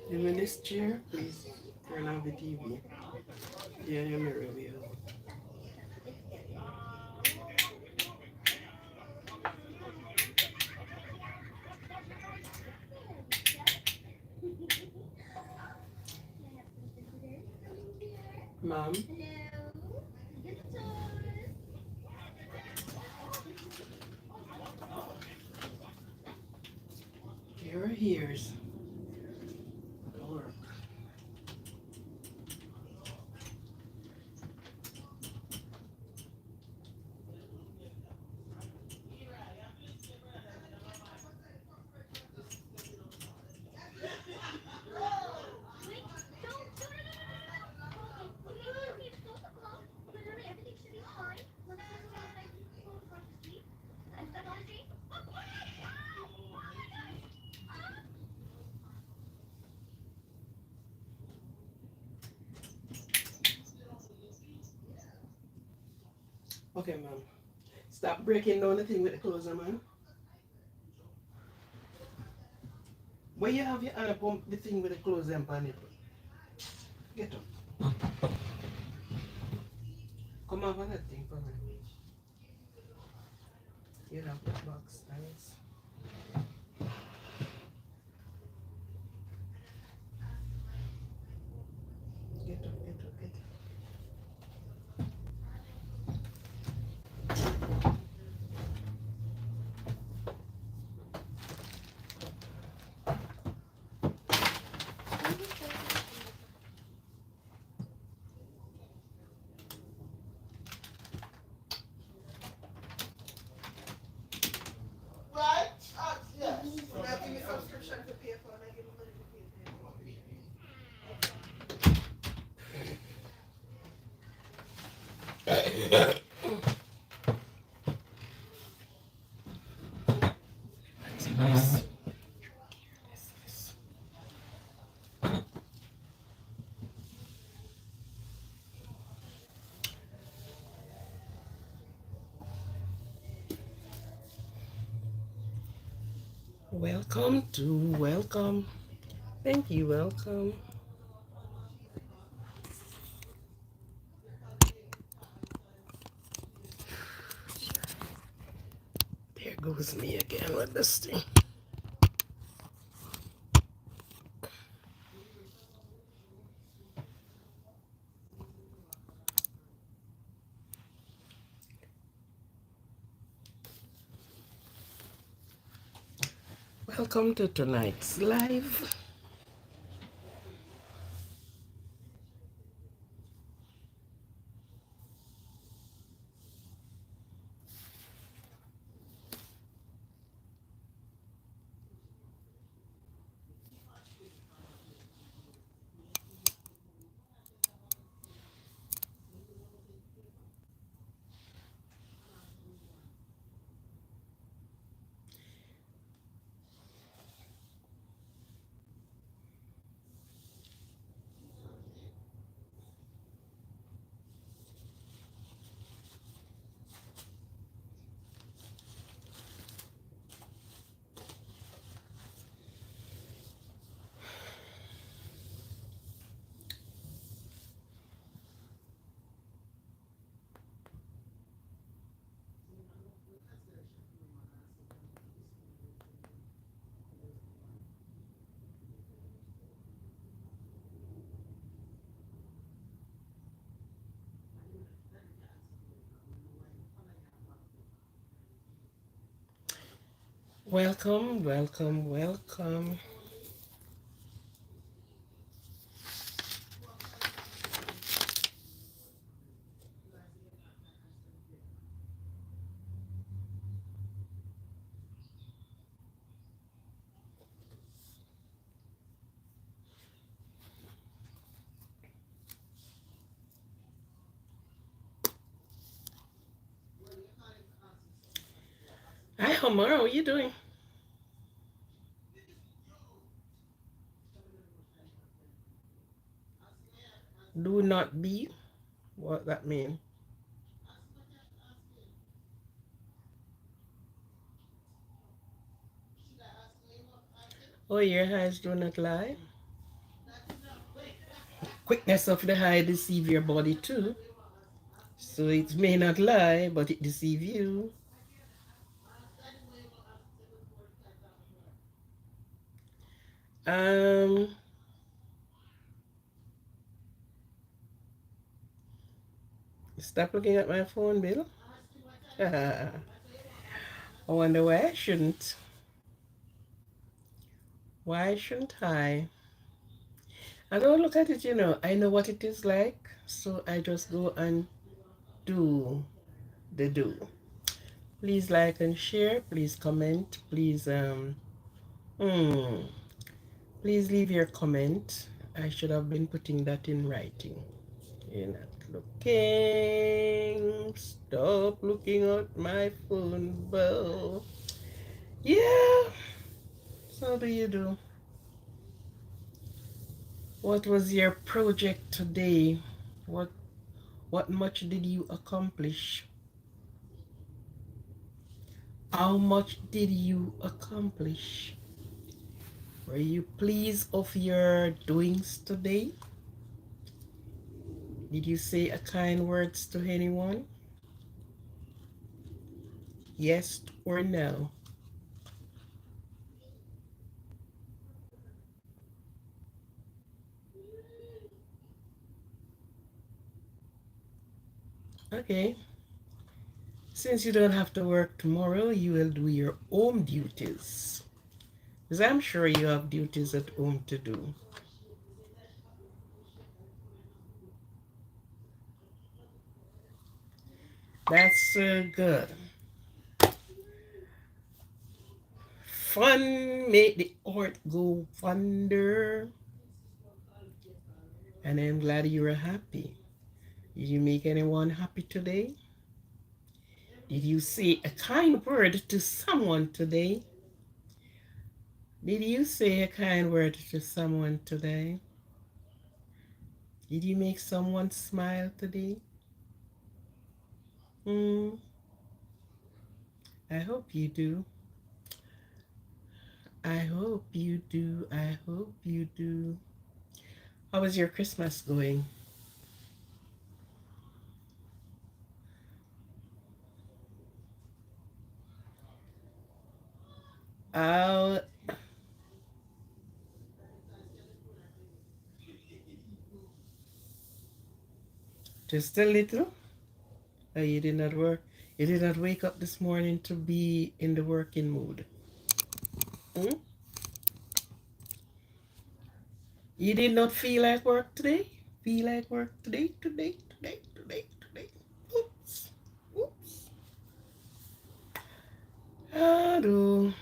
Give me this chair, please. Turn off the TV. Yeah, your mirror wheel. Mom, your ears. Work. Okay, mom. Stop breaking down the thing with the clothes, man. Where you have your hand upon the thing with the clothes and pan it? Get up. Come over that thing for me. Get up that box. Thanks. Get up, get up, get up. Welcome to welcome. Thank you, welcome. There goes me again with this thing. Welcome to tonight's live. Welcome, welcome, welcome. Hi, Omar, how are you doing? Do not be. What that mean? Oh, your eyes do not lie. Quickness of the eye deceive your body too. So it may not lie, but it deceive you. Um, Stop looking at my phone, Bill. I wonder why I shouldn't. Why shouldn't I? I don't look at it, I know what it is like, so I just go and do the do. Please like and share. Please comment. Hmm, please leave your comment. I should have been putting that in writing. You're not looking. Stop looking at my phone, Bill. Yeah. So do you do? What was your project today? What what much did you accomplish? How much did you accomplish? Were you pleased of your doings today? Did you say a kind words to anyone? Yes or no? Okay. Since you don't have to work tomorrow, you will do your home duties. Because I'm sure you have duties at home to do. That's good. Fun make the heart go wonder. And I'm glad you are happy. Did you make anyone happy today? Did you say a kind word to someone today? Did you say a kind word to someone today? Did you make someone smile today? Hmm, I hope you do. I hope you do. I hope you do. How was your Christmas going? Oh, just a little. You did not work. You did not wake up this morning to be in the working mood. Hmm? You did not feel like work today? Feel like work today. Oops. Oops. Aduh.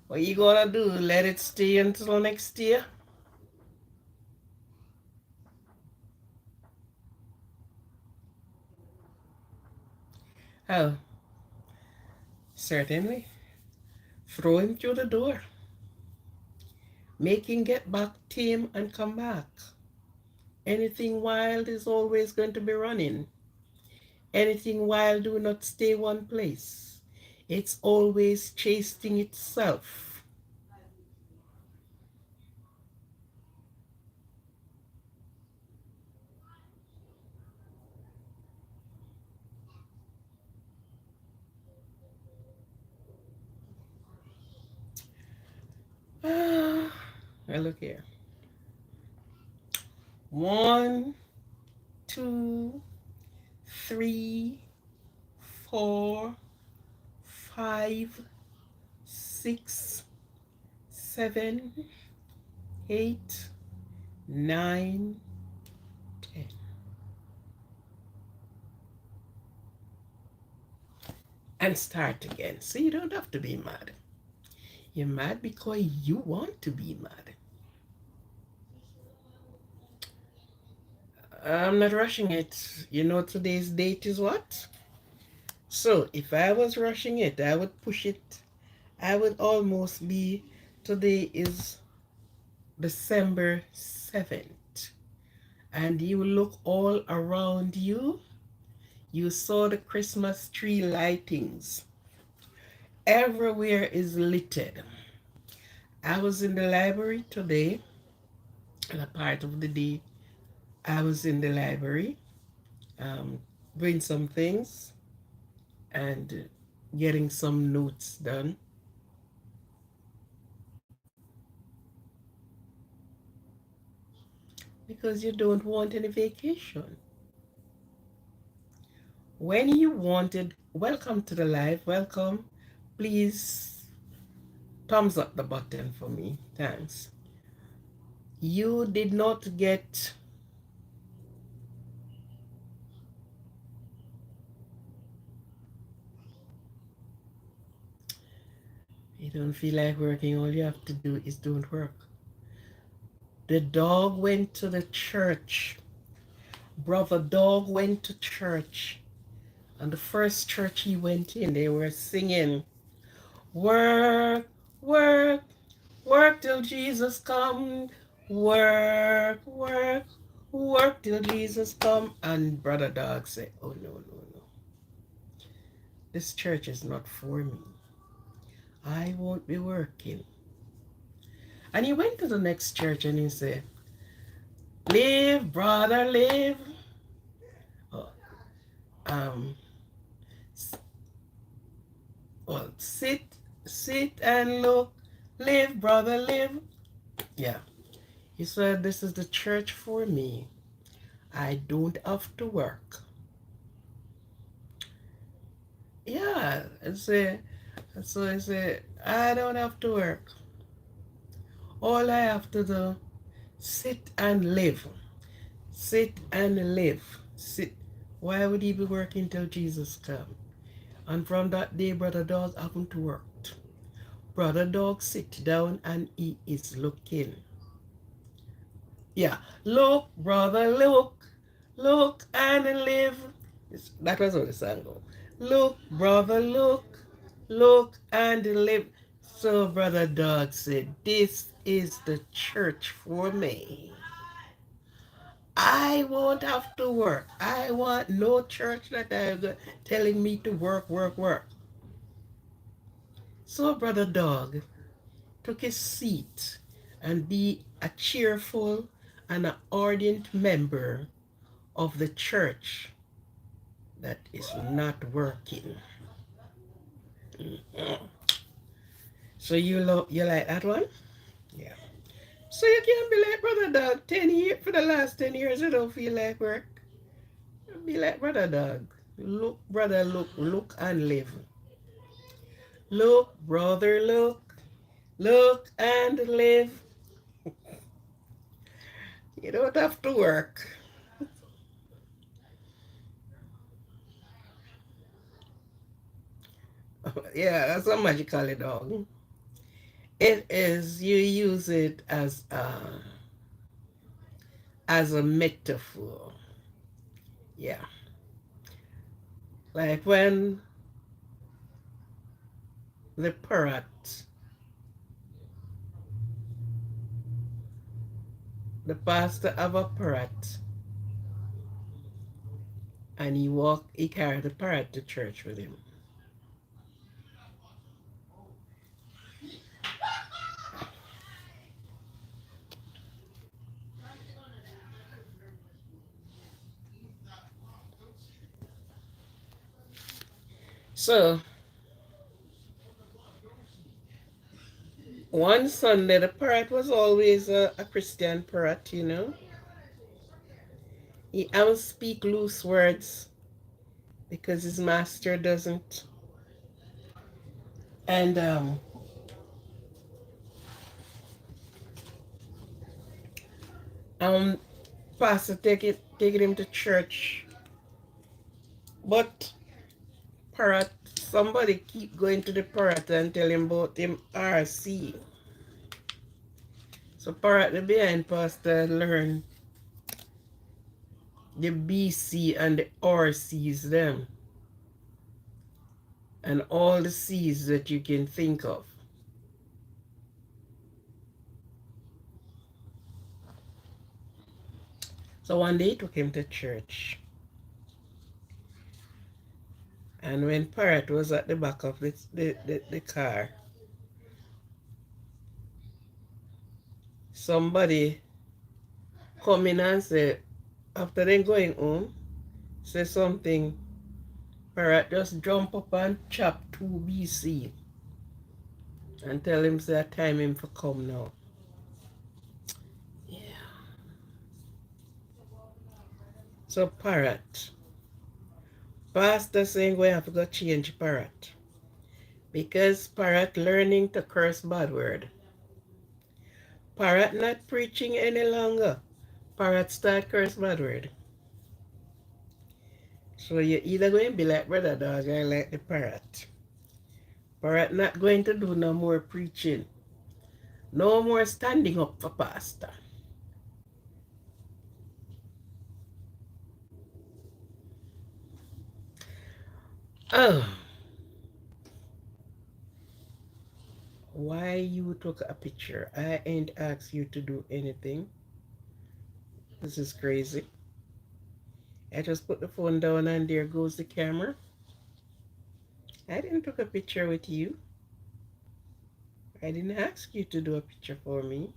What you gonna do? Let it stay until next year? Oh, certainly. Throw him through the door. Make him get back tame and come back. Anything wild is always going to be running. Anything wild do not stay one place. It's always chasing itself. Well, look here. 1, 2, 3, 4, 5, 6, 7, 8, 9, 10. And start again. So you don't have to be mad. You're mad because you want to be mad. I'm not rushing it. Today's date is what? So if I was rushing it, I would push it. I would almost be, today is December 7th. And you look all around you. You saw the Christmas tree lightings. Everywhere is littered. I was in the library today, and a part of the day I was in the library um, doing some things and getting some notes done. Because you don't want any vacation. When you wanted, welcome to the live, welcome. Please thumbs up the button for me. Thanks. You did not get, you don't feel like working, all you have to do is don't work. The dog went to the church. Brother Dog went to church. And the first church he went in, they were singing, work, work, work till Jesus come. Work, work, work till Jesus come. And Brother Dog said, oh, no, no, no. This church is not for me. I won't be working. And he went to the next church and he said, live, brother, live. Oh, um, well, sit and look. Live, brother, live. Yeah. He said, this is the church for me. I don't have to work. Yeah. So I said, I don't have to work. All I have to do, sit and live. Sit and live. Sit. Why would he be working till Jesus come? And from that day, Brother Dog haven't worked. Brother Dog sit down and he is looking. Yeah. Look, brother, look. Look and live. That was how the song goes. Look, brother, look. Look and live. So Brother Dog said, this is the church for me. I won't have to work. I want no church that are telling me to work, work, work. So Brother Dog took his seat and be a cheerful and an ardent member of the church that is not working. So you like that one? Yeah. So you can't be like Brother Dog 10 years for the last 10 years you don't feel like work. Be like Brother Dog. Look, brother, look and live. Look, brother, look and live. You don't have to work. Yeah, that's a magical dog. It is, you use it as a metaphor. Yeah. Like when the parrot, the pastor have a parrot and he carried the parrot to church with him. So one Sunday, the parrot was always a Christian parrot, you know. He don't speak loose words because his master doesn't. And um, pastor taking him to church, but parrot, somebody keep going to the parrot and tell him about him RC. So parrot the behind pastor learn the BC and the RCs them and all the C's that you can think of. So one day he took him to church And when Parrot was at the back of the car, somebody come in and say, after them going home, say something, Parrot just jump up and chop 2 BC and tell him say time him for come now. Yeah. So Parrot. Pastor saying we have to go change Parrot. Because Parrot learning to curse bad word. Parrot not preaching any longer. Parrot start curse bad word. So you're either going to be like brother dog or like the parrot. Parrot not going to do no more preaching. No more standing up for pastor. Oh, why you took a picture? I ain't asked you to do anything. This is crazy. I just put the phone down and there goes the camera. I didn't take a picture with you. I didn't ask you to do a picture for me.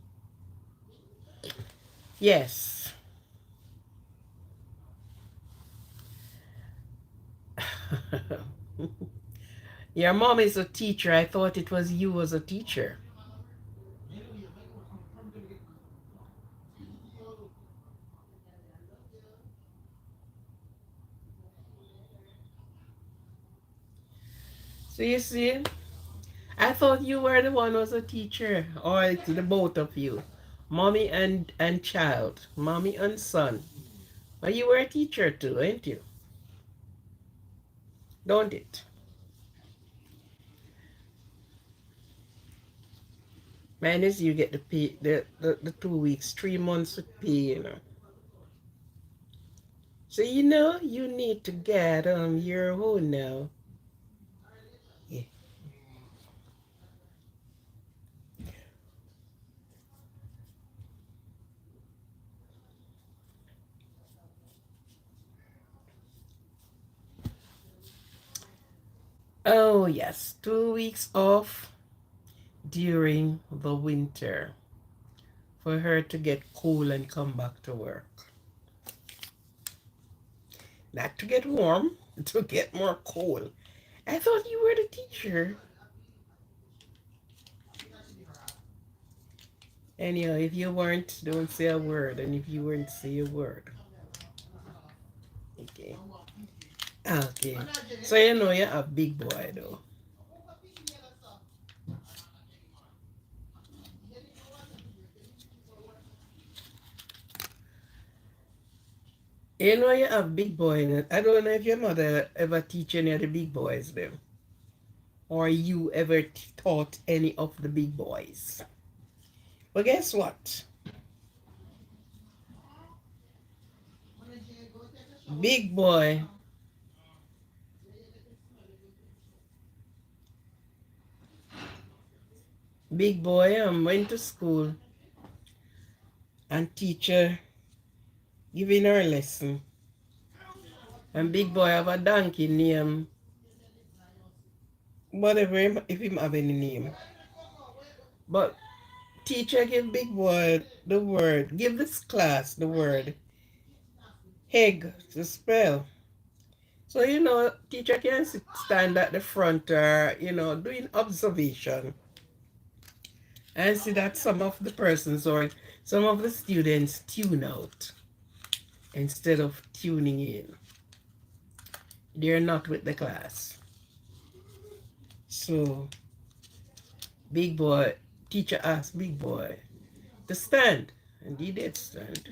Yes. Your mom is a teacher. I thought it was you as a teacher. So you see, I thought you were the one who was a teacher, or it's the both of you, mommy and child, mommy and son. But you were a teacher too, ain't you? Don't it? Man, is you get the pay the 2 weeks, 3 months with pay. So you need to get your own now. Yeah. Oh yes, 2 weeks off during the winter for her to get cool and come back to work. Not to get warm, to get more cool. I thought you were the teacher. Anyhow, if you weren't, don't say a word. And if you weren't, say a word. Okay. Okay. So you're a big boy though. You're a big boy. I don't know if your mother ever teach any of the big boys then. Or you ever taught any of the big boys. But guess what? Big boy. Big boy went to school and teacher giving her a lesson. And big boy have a donkey name. Whatever if him have any name. But teacher give big boy the word, give this class the word egg to spell. So teacher can stand at the front or doing observation and see that some of the persons or some of the students tune out instead of tuning in. They're not with the class. So big boy, teacher asked big boy to stand, and he did stand.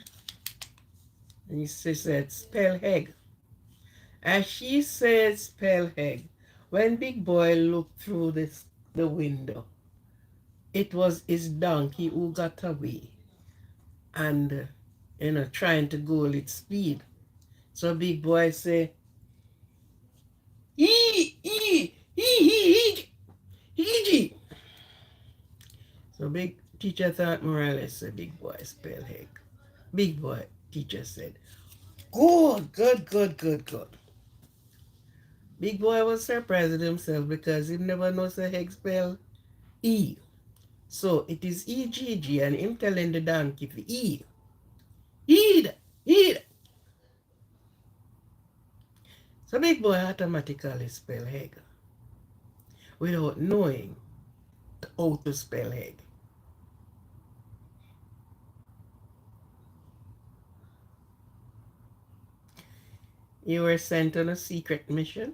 And he said, spell egg. As she said, spell egg, when big boy looked through the window, it was his donkey who got away and, trying to go at speed. So big boy say, ee, ee, ee, ee. So big teacher thought more or less a big boy spell egg. Big boy teacher said, good, good, good, good, good. Big boy was surprised at himself because he never knows the egg spell E. So it is EGG and him telling the donkey for E. Eat, eat. So big boy automatically spell egg without knowing how to spell egg. You were sent on a secret mission.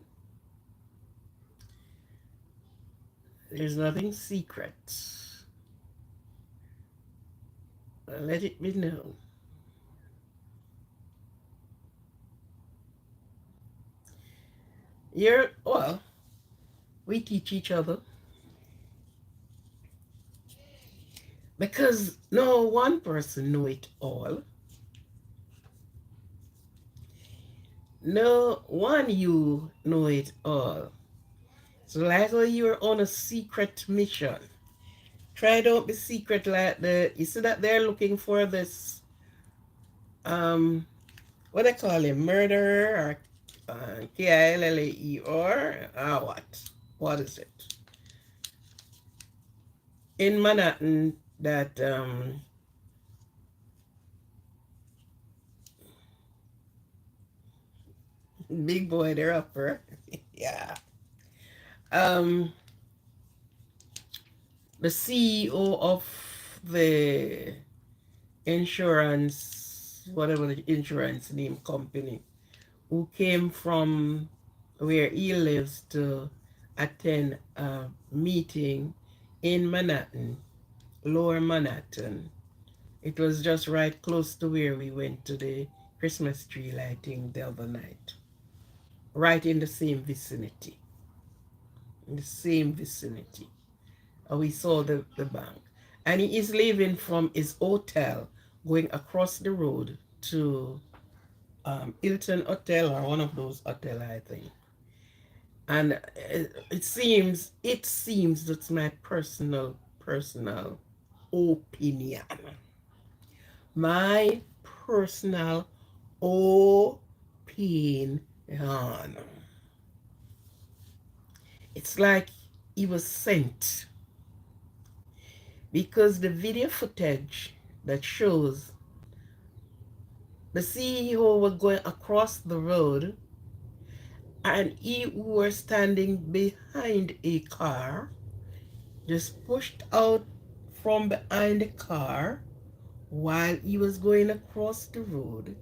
There's nothing secret. Let it be known. Well, we teach each other because no one person know it all. No one you know it all. So like when you're on a secret mission, try don't be secret like you see that they're looking for this um what they call him, murderer or Killer or what? What is it? In Manhattan that big boy the rapper. Yeah. Um the CEO of the insurance, whatever the insurance name company, who came from where he lives to attend a meeting in Manhattan, Lower Manhattan. It was just right close to where we went to the Christmas tree lighting the other night. Right in the same vicinity. In the same vicinity. We saw the bank. And he is leaving from his hotel, going across the road to Hilton Hotel or one of those hotels, I think. And it seems that's my personal opinion. My personal opinion. It's like he was sent because the video footage that shows the CEO was going across the road and he was standing behind a car, just pushed out from behind the car while he was going across the road,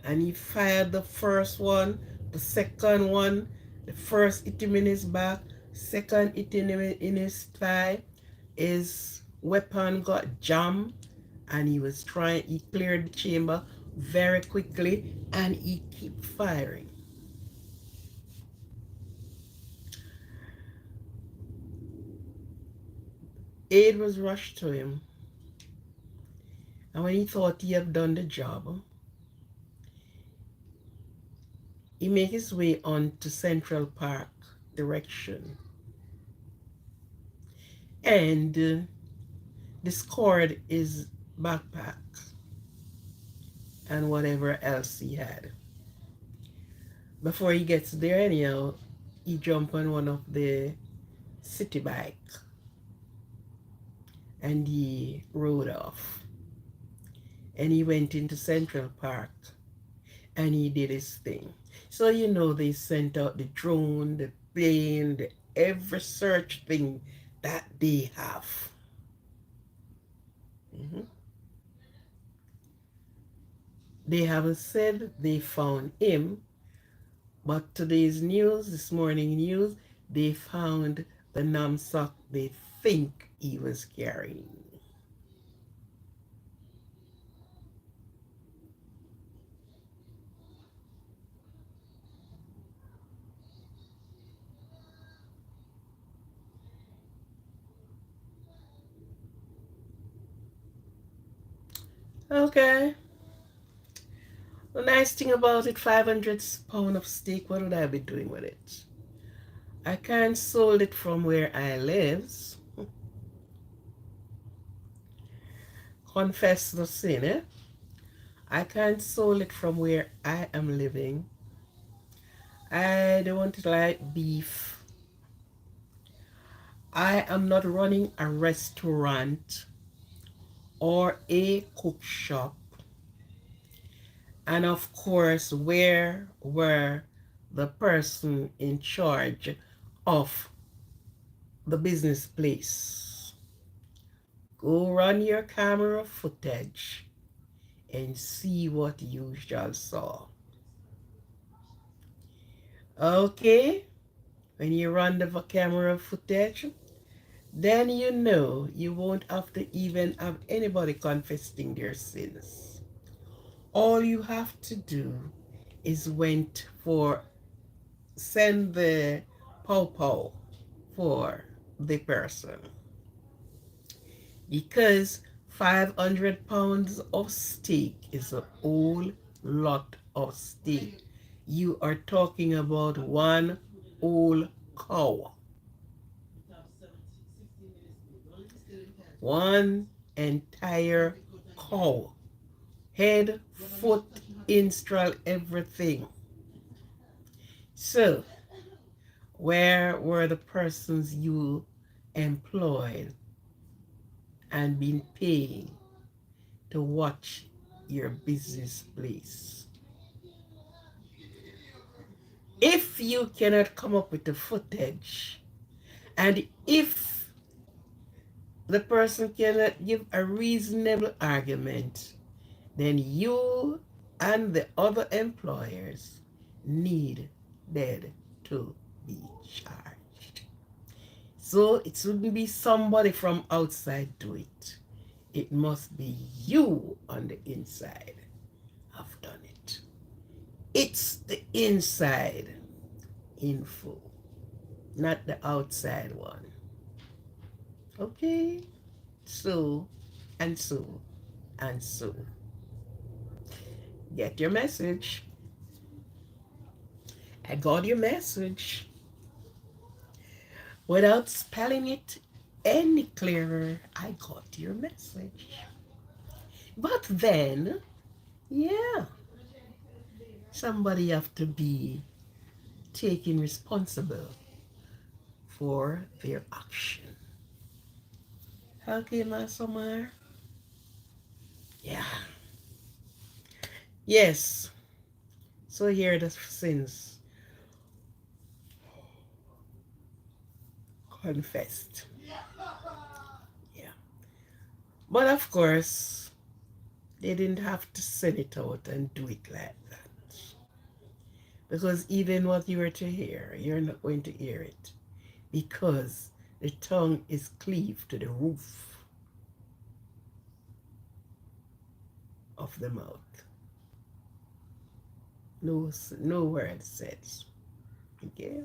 and he fired the first one, the second one, the first hit him in his back, second hit him in his thigh, his weapon got jammed, and he cleared the chamber very quickly, and he kept firing. Aid was rushed to him, and when he thought he had done the job, he made his way on to Central Park direction and discarded his backpack and whatever else he had. Before he gets there anyhow, he jumped on one of the city bike and he rode off. And he went into Central Park and he did his thing. So they sent out the drone, the plane, the every search thing that they have. Mhm. They haven't said they found him, but this morning news, they found the knapsack they think he was carrying. Okay. The nice thing about it, 500 pound of steak, what would I be doing with it? I can't sold it from where I live. Confess the sin, eh? I can't sold it from where I am living. I don't like beef. I am not running a restaurant or a cook shop. And of course, where were the person in charge of the business place? Go run your camera footage and see what you shall saw. Okay, when you run the camera footage, then you know you won't have to even have anybody confessing their sins. All you have to do is went for send the pow for the person, because 500 pounds of steak is a whole lot of steak. You are talking about one whole cow, one entire cow, head, foot, install, everything. So, where were the persons you employed and been paying to watch your business place? If you cannot come up with the footage, and if the person cannot give a reasonable argument, then you and the other employers need to be charged. So it shouldn't be somebody from outside do it. It must be you on the inside have done it. It's the inside info, not the outside one. Okay? So, and so, and so. Get your message. I got your message. Without spelling it any clearer, I got your message. But then, yeah, somebody have to be taking responsible for their action. Okay, my summer. Yeah. Yes. So here are the sins confessed. Yeah. But of course, they didn't have to send it out and do it like that. Because even what you were to hear, you're not going to hear it. Because the tongue is cleaved to the roof of the mouth. No word says. Okay?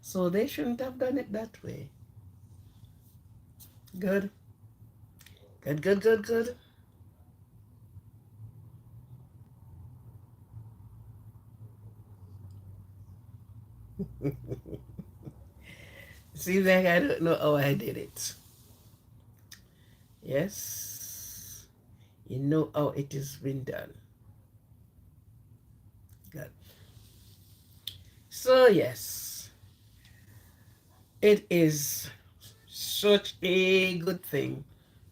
So they shouldn't have done it that way. Good. Good, good, good, good. Seems like I don't know how I did it. Yes. You know how it has been done. Good. So yes, it is such a good thing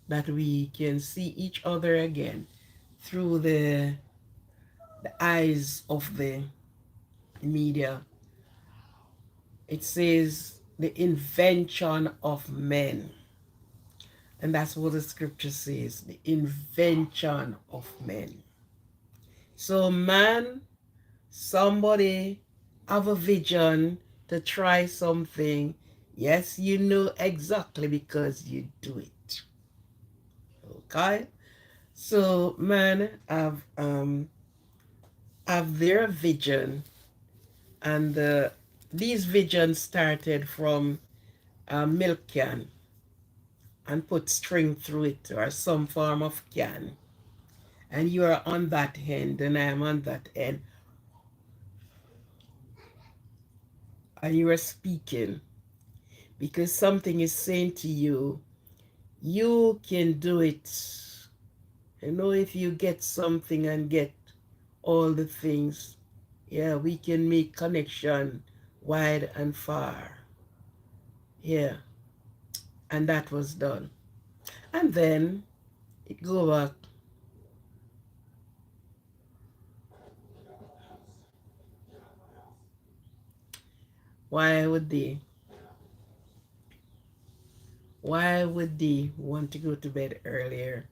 that we can see each other again through the eyes of the media. It says the invention of men. And that's what the scripture says, the invention of men. So man, somebody have a vision to try something. Yes, you know exactly because you do it. Okay? So man have their vision, and these visions started from a milk can and put string through it or some form of can, and you are on that end and I am on that end, and you are speaking because something is saying to you, you can do it. You know, if you get something and get all the things, Yeah, we can make connection wide and far. Yeah, and that was done. And then it go back. Why would they? Why would they want to go to bed earlier?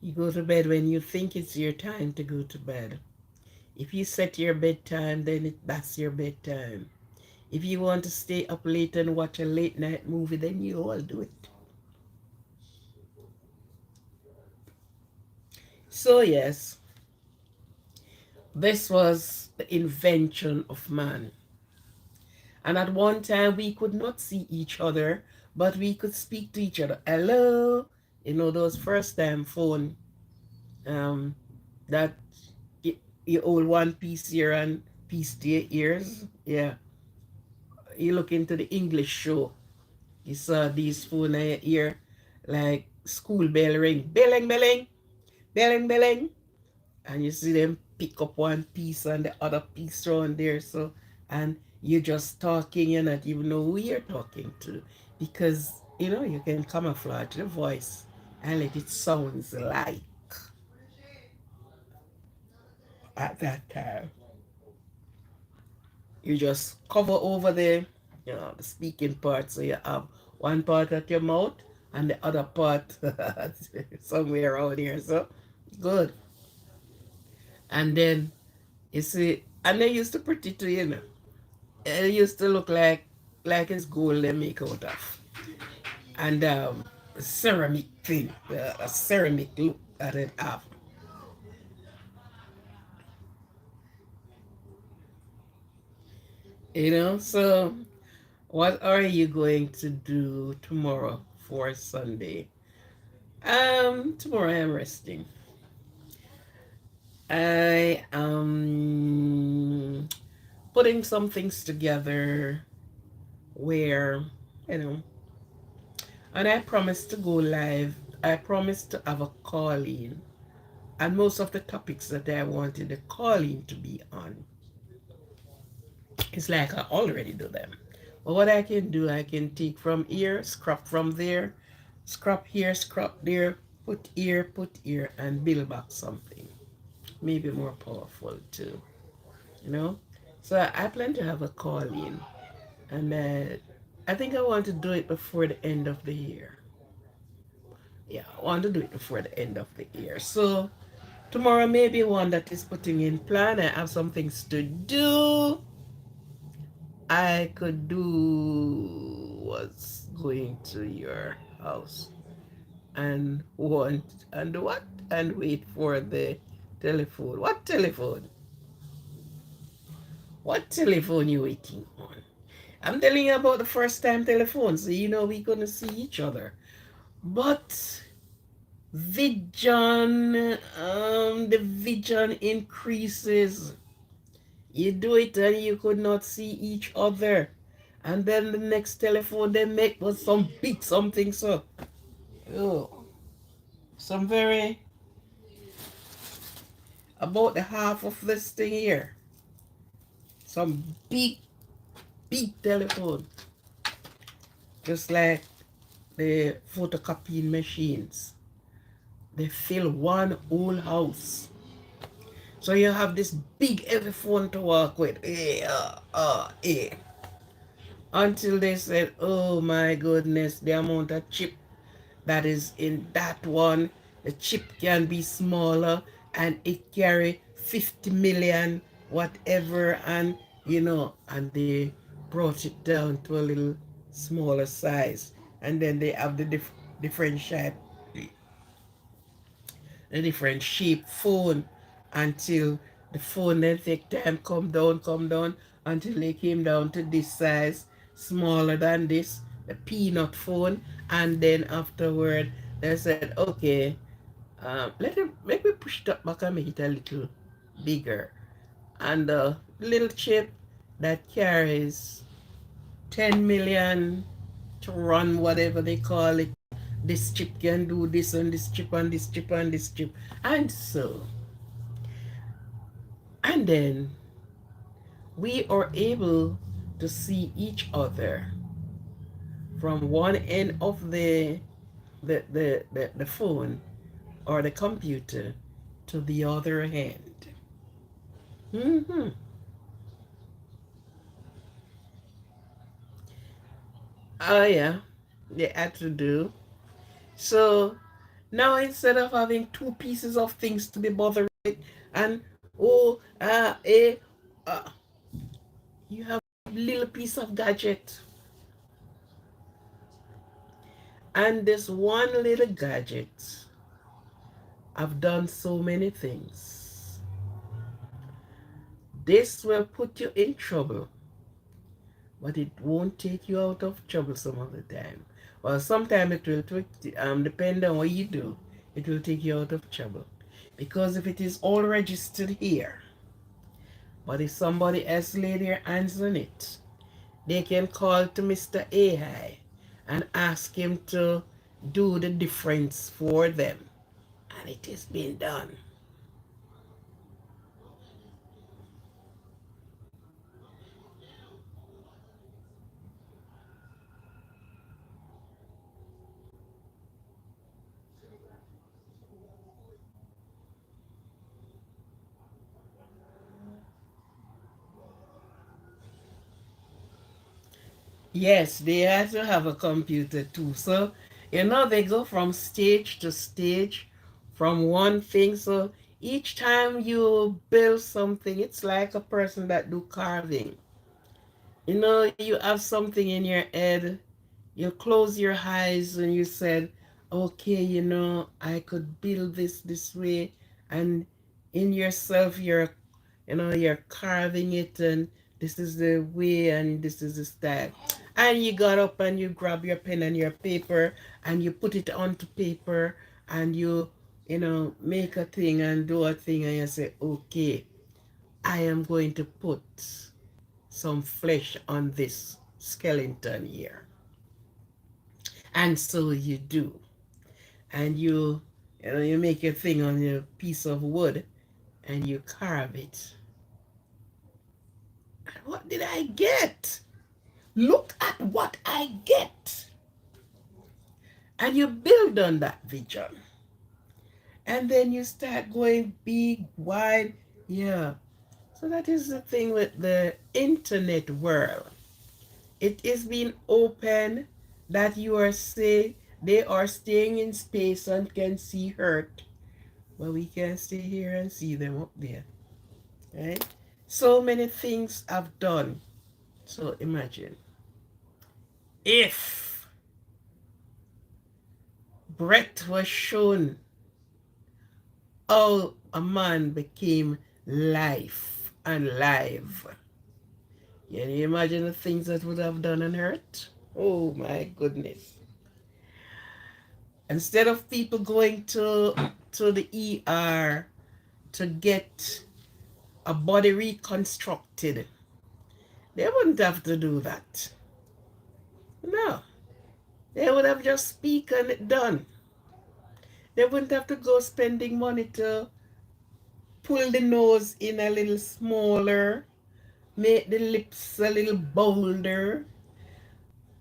You go to bed when you think it's your time to go to bed. If you set your bedtime, then that's your bedtime. If you want to stay up late and watch a late night movie, then you all do it. So, yes, this was the invention of man. And at one time, we could not see each other, but we could speak to each other. Hello, those first time phone um, that you hold one piece here and piece to your ears. Yeah, you look into the English show. You saw these phone in your ear, like school bell ring, belling, belling, belling, belling, and you see them pick up one piece and the other piece around there. So, and you're just talking, you not even know who you're talking to, because you can camouflage the voice and let it sounds like at that time. You just cover over the speaking part, so you have one part at your mouth and the other part somewhere around here. So good. And then you see, and they used to pretty too, It used to look like it's gold they make out of. And ceramic thing, a ceramic look that it have. So what are you going to do tomorrow for Sunday? Tomorrow I'm resting. I am putting some things together where, you know, and I promised to go live. I promised to have a call in, and most of the topics that I wanted the call in to be on, it's like I already do them. But what I can do, I can take from here, scrap from there, scrap here, scrap there, put here, and build back something. Maybe more powerful too, you know? So I plan to have a call in, and I think I want to do it before the end of the year. Yeah, I want to do it before the end of the year. So tomorrow may be one that is putting in plan. I have some things to do. I could do was going to your house and want and what and wait for the telephone. What telephone? What telephone you waiting on? I'm telling you about the first time telephone, so we gonna see each other. But the vision increases. You do it and you could not see each other. And then the next telephone they make was some big something, so oh, some very about the half of this thing here. Some big telephone. Just like the photocopying machines. They fill one whole house. So you have this big heavy phone to work with. Until they said, oh my goodness, the amount of chip that is in that one, the chip can be smaller and it carry 50 million whatever, and they brought it down to a little smaller size. And then they have the different shape, a different shape phone, until the phone then take time come down until they came down to this size, smaller than this, the peanut phone. And then afterward they said, okay, let me push it up back and make it a little bigger. And the little chip that carries 10 million to run whatever they call it, this chip can do this, and this chip, and this chip, and this chip. And so, and then we are able to see each other from one end of the phone or the computer to the other end. Mm-hmm. Oh yeah, they had to do. So now instead of having two pieces of things to be bothered with, and uh, you have a little piece of gadget, and this one little gadget, I've done so many things. This will put you in trouble, but it won't take you out of trouble some of the time. Well, sometimes it will depend on what you do. It will take you out of trouble, because if it is all registered here, but if somebody else lay their hands on it, they can call to Mr. AI and ask him to do the difference for them, and it is being done. Yes, they have to have a computer too. So, they go from stage to stage, from one thing. So each time you build something, it's like a person that do carving. You have something in your head, you close your eyes and you said, okay, I could build this way. And in yourself, you're carving it, and this is the way and this is the style. And you got up and you grab your pen and your paper and you put it onto paper, and make a thing and do a thing, and you say, okay, I am going to put some flesh on this skeleton here. And so you do. And you make your thing on a piece of wood and you carve it. And what did I get? Look at what I get. And you build on that vision. And then you start going big, wide. Yeah. So that is the thing with the internet world. It is being open, that they are staying in space and can see Earth, but we can stay here and see them up there. Right? So many things I've done. So imagine if Brett was shown how a man became life and live. Can you imagine the things that would have done on Earth? Oh my goodness. Instead of people going to the ER to get a body reconstructed, they wouldn't have to do that. No, they would have just speak and it done. They wouldn't have to go spending money to pull the nose in a little smaller, make the lips a little bolder,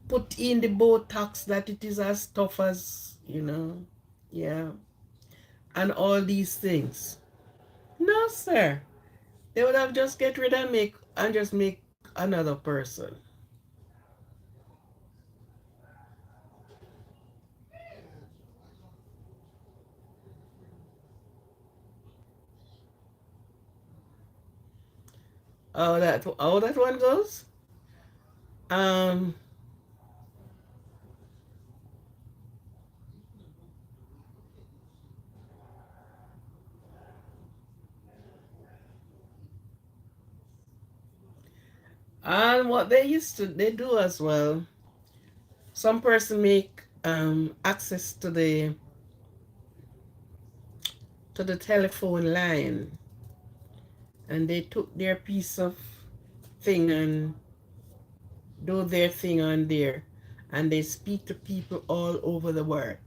put in the Botox that it is as tough as, yeah, and all these things. No, sir. They would have just get rid of make and just make another person. How that one goes? Um, and what they do as well. Some person make access to the telephone line, and they took their piece of thing and do their thing on there, and they speak to people all over the world.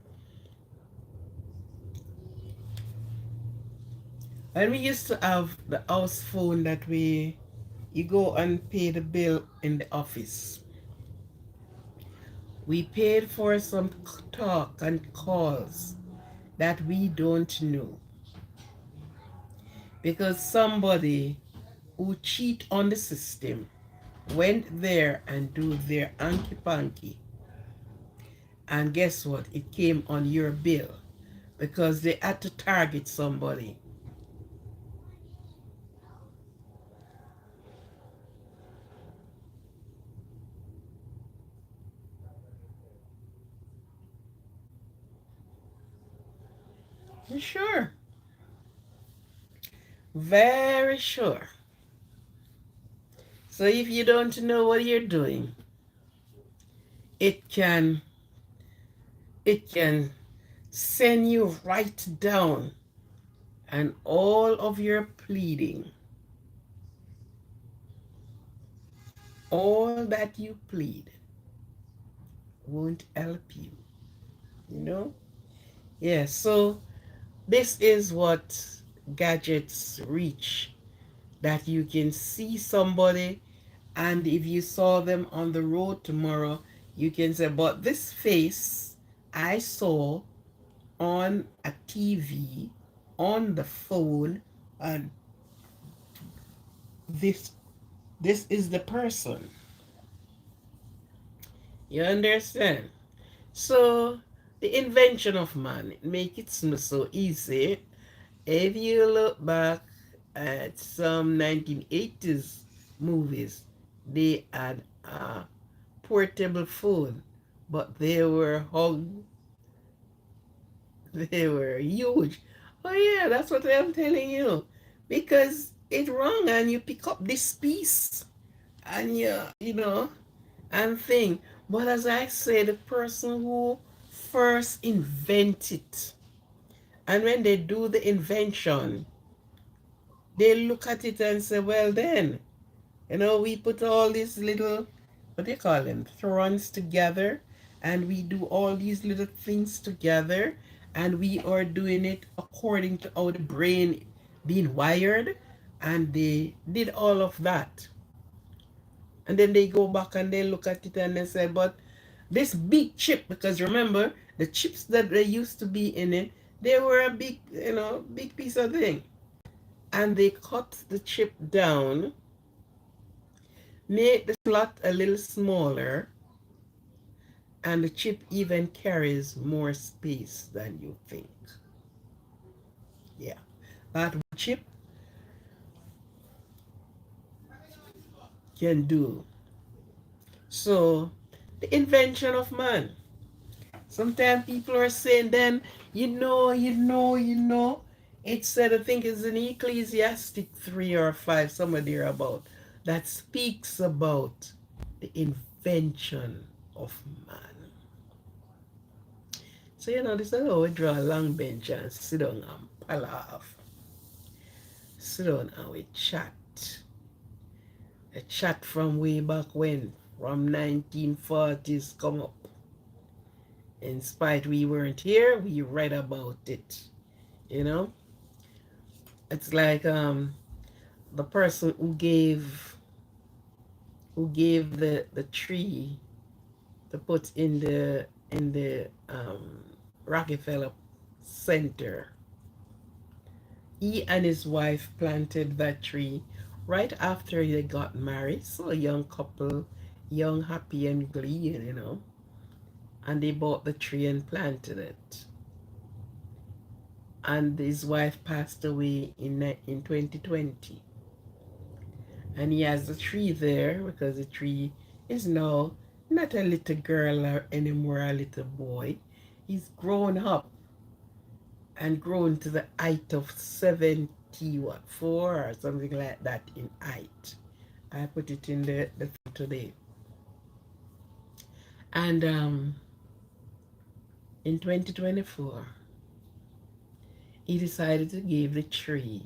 And we used to have the house phone that we You go and pay the bill in the office. We paid for some talk and calls that we don't know because somebody who cheat on the system went there and do their anky panky, and guess what, it came on your bill because they had to target somebody. Sure, very sure. So if you don't know what you're doing, it can it can send you right down, and all of your pleading, all that you plead won't help you, you know? Yeah, so this is what gadgets reach, that you can see somebody, and if you saw them on the road tomorrow, you can say, but this face I saw on a TV, on the phone, and this this is the person. You understand? So the invention of man make it so easy. If you look back at some 1980s movies, they had a portable phone, but they were huge. Oh yeah, that's what I'm telling you. Because it wrong and you pick up this piece and you know, and thing. But as I say, the person who first invented, and when they do the invention, they look at it and say, well then, we put all these little, what do you call them, thorns together, and we do all these little things together, and we are doing it according to how the brain being wired, and they did all of that. And then they go back and they look at it and they say, but this big chip, because remember, the chips that they used to be in it, they were a big, big piece of thing. And they cut the chip down, make the slot a little smaller, and the chip even carries more space than you think. Yeah, that chip can do. So, the invention of man. Sometimes people are saying, then, it said, I think it's in Ecclesiastic 3 or 5, somewhere there about, that speaks about the invention of man. So, this is how we draw a long bench and sit down and palaver. Sit down and we chat. A chat from way back when, from 1940s come up. In spite we weren't here, we read about it. You know? It's like the person who gave the tree to put in the Rockefeller Center. He and his wife planted that tree right after they got married. So a young couple, young, happy, and glee. And they bought the tree and planted it. And his wife passed away in 2020. And he has the tree there because the tree is now not a little girl or anymore, a little boy. He's grown up and grown to the height of 74 or something like that in height. I put it in the thing today. And in 2024, he decided to give the tree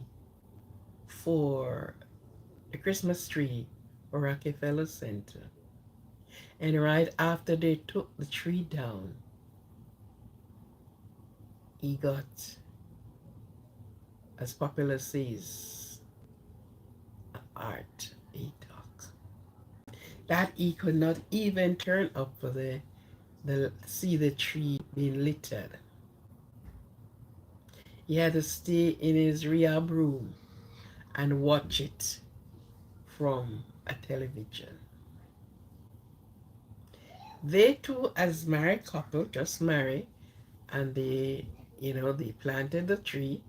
for the Christmas tree for Rockefeller Center. And right after they took the tree down, he got, as popular says, art 8 that he could not even turn up for the see the tree being littered. He had to stay in his rehab room and watch it from a television. They two, as married couple, just married, and they planted the tree.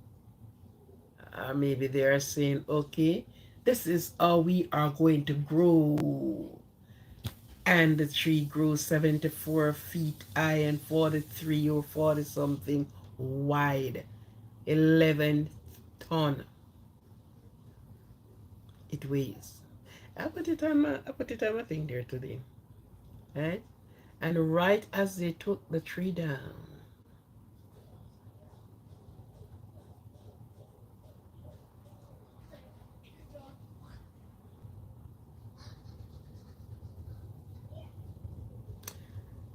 Maybe they are saying, okay, this is how we are going to grow. And the tree grew 74 feet high and 43 or 40 something wide. 11 ton it weighs. I put it on my thing there today. Right? And right as they took the tree down,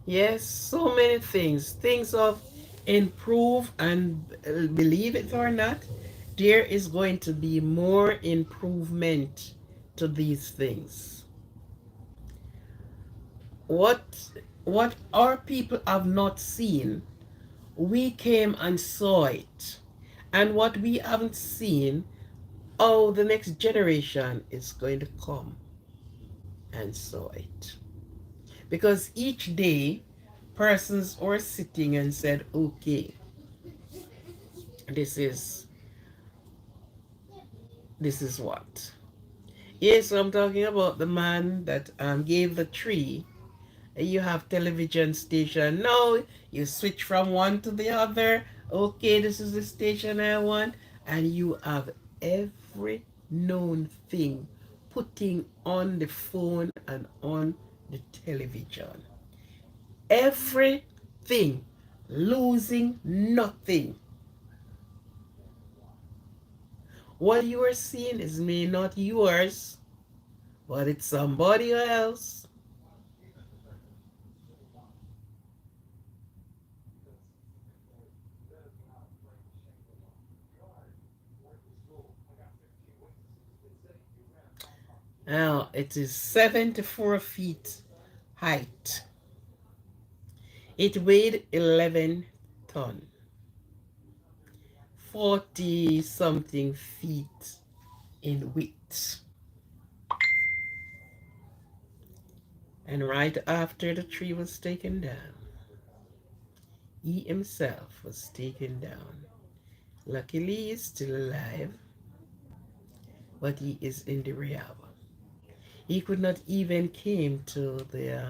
yes, so many things. Things of improve, and believe it or not, there is going to be more improvement to these things. What what our people have not seen, we came and saw it. And what we haven't seen, oh, the next generation is going to come and saw it. Because each day, persons are sitting and said, okay, this is this is what. Yes, so I'm talking about the man that gave the tree. You have television station. No, you switch from one to the other. Okay, this is the station I want. And you have every known thing putting on the phone and on the television. Everything. Losing nothing. What you are seeing is me, not yours, but it's somebody else. Now, it is 74 feet height. It weighed 11 ton, 40 something feet in width. And right after the tree was taken down, he himself was taken down. Luckily, he's still alive, but he is in the rehab. He could not even came to the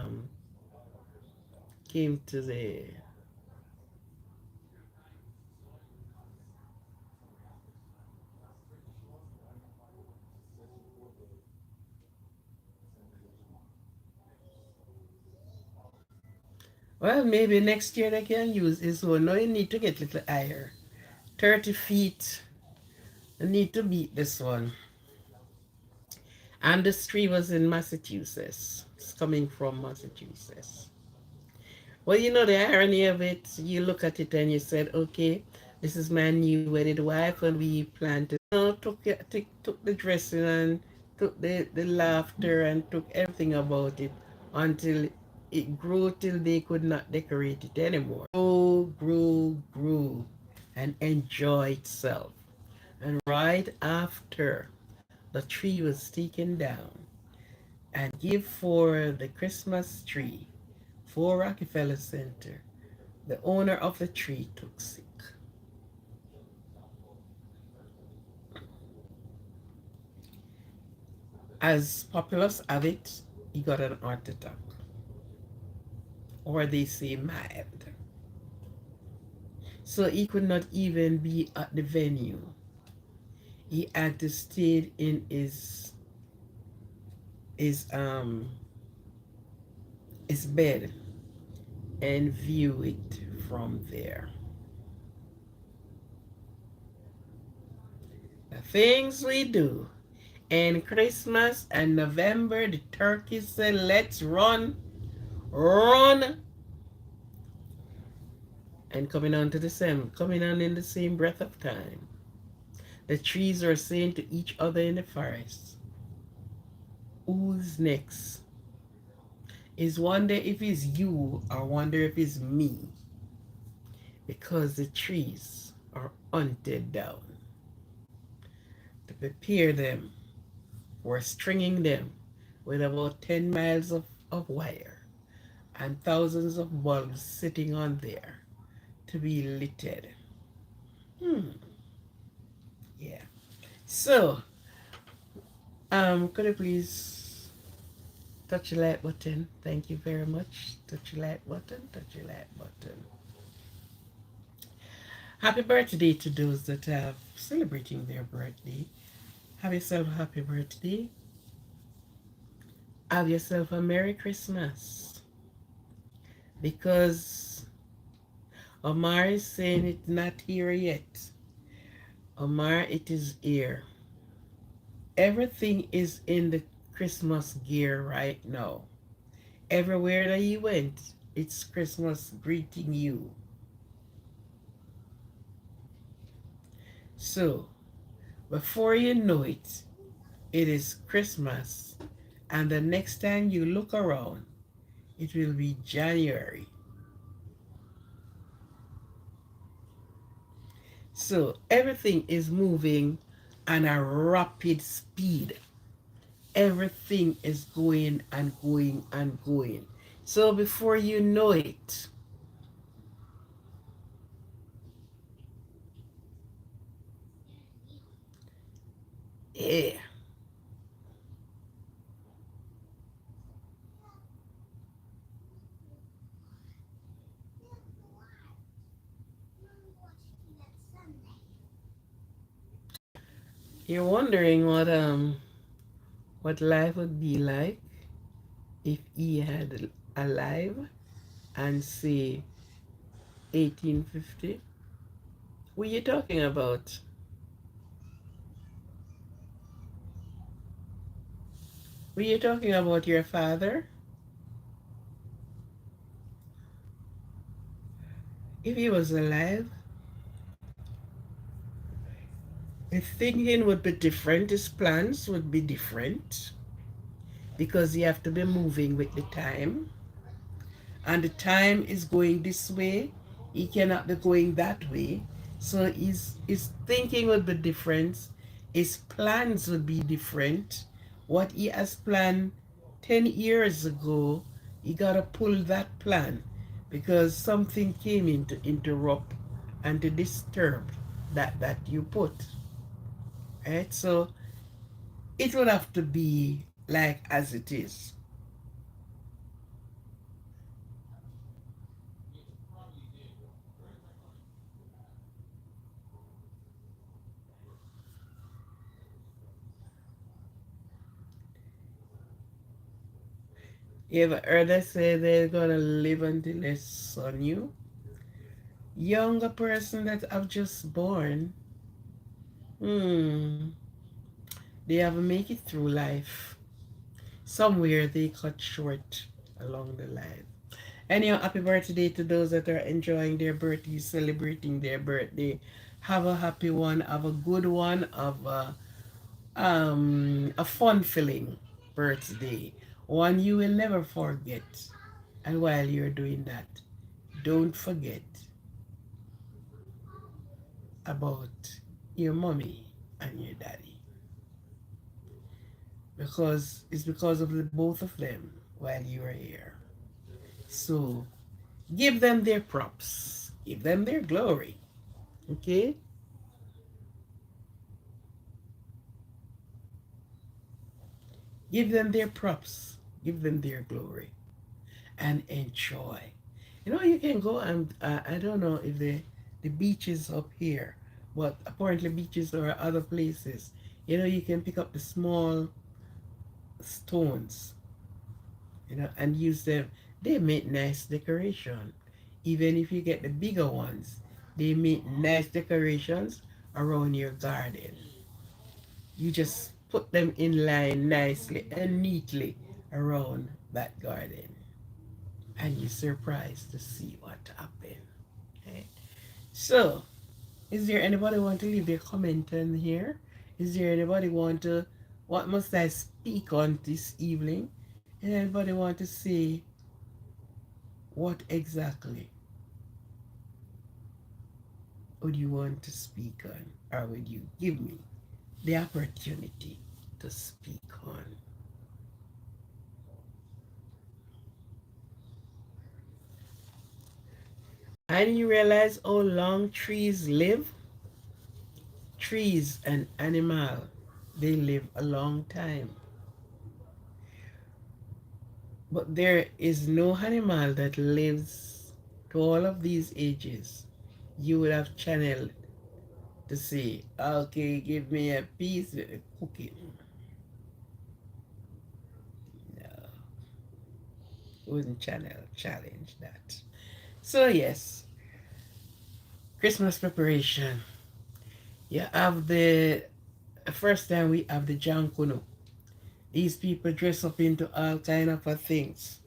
well, maybe next year they can use his own. No, you need to get little higher. 30 feet. You need to beat this one. And this tree was in Massachusetts. It's coming from Massachusetts. Well, the irony of it, you look at it and you said, okay, this is my new wedded wife, and we planted, took the dressing and took the laughter and took everything about it until it grew till they could not decorate it anymore. Grew, and enjoy itself. And right after the tree was taken down and give for the Christmas tree for Rockefeller Center, the owner of the tree took sick. As populace have it, he got an heart attack, or they say mild. So he could not even be at the venue. He had to stay in his his bed and view it from there. The things we do. And Christmas and November, the turkey said, let's run, run. And coming on in the same breath of time. The trees are saying to each other in the forest, who's next? is wonder if it's you or wonder if it's me, because the trees are hunted down. To prepare them, we're stringing them with about 10 miles of wire and thousands of bulbs sitting on there to be littered. Hmm, yeah. So, could you please touch the like button? Thank you very much. Touch the like button, touch the like button. Happy birthday to those that are celebrating their birthday. Have yourself a happy birthday. Have yourself a Merry Christmas. Because Omar is saying it's not here yet. Omar, it is here. Everything is in the Christmas gear right now. Everywhere that you went, it's Christmas greeting you. So, before you know it, it is Christmas. And the next time you look around, it will be January. So everything is moving at a rapid speed. Everything is going and going and going. So before you know it, yeah, you're wondering what life would be like if he had alive and say 1850. What are you talking about? Were you talking about your father? If he was alive, his thinking would be different, his plans would be different, because you have to be moving with the time, and the time is going this way, he cannot be going that way. So his thinking would be different, his plans would be different. What he has planned 10 years ago, he got to pull that plan because something came in to interrupt and to disturb that you put. Right? So it would have to be like as it is. You ever heard they say they're gonna live until they son you? Younger person that I've just born, hmm, they haven't make it through life. Somewhere they cut short along the line. Anyhow, happy birthday to those that are enjoying their birthday, celebrating their birthday. Have a happy one, have a good one, have a fun filling birthday. One you will never forget. And while you're doing that, don't forget about your mommy and your daddy, because it's because of the both of them while you are here. So give them their props, give them their glory. Okay, give them their props, give them their glory, and enjoy. You know, you can go and I don't know if the beaches up here, but apparently beaches or other places. You know, you can pick up the small stones, and use them. They make nice decoration. Even if you get the bigger ones, they make nice decorations around your garden. You just put them in line nicely and neatly around that garden. And you're surprised to see what happened. Okay? So, is there anybody want to leave their comment in here? Is there anybody what must I speak on this evening? And anybody want to say what exactly would you want to speak on, or would you give me the opportunity to speak on? And you realize how long trees live? Trees and animal, they live a long time. But there is no animal that lives to all of these ages. You would have channeled to say, okay, give me a piece, cook it. No, wouldn't challenge that. So yes, Christmas preparation. You have the first time we have the Jankuno. These people dress up into all kind of things.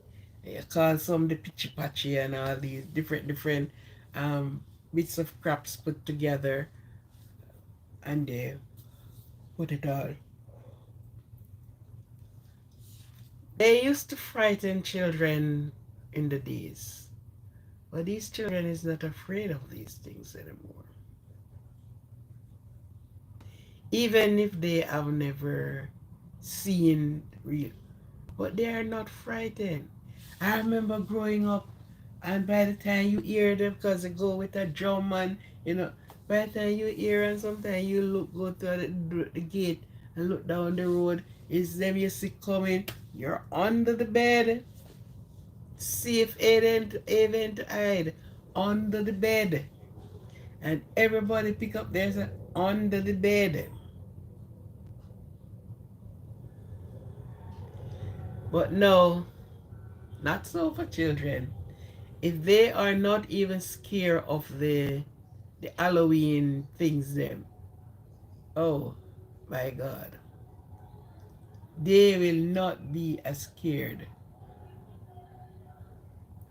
You call some the pitchy patchy and all these different um, bits of crops put together, and they put it all. They used to frighten children in the days, but these children is not afraid of these things anymore. Even if they have never seen real, but they are not frightened. I remember growing up, and by the time you hear them, because they go with a drum, and by the time you hear, and sometimes you go to the gate and look down the road, it's them you see coming, you're under the bed, safe haven to hide, under the bed, and everybody pick up theirs under the bed. But no, not so for children. If they are not even scared of the Halloween things them, oh my God, they will not be as scared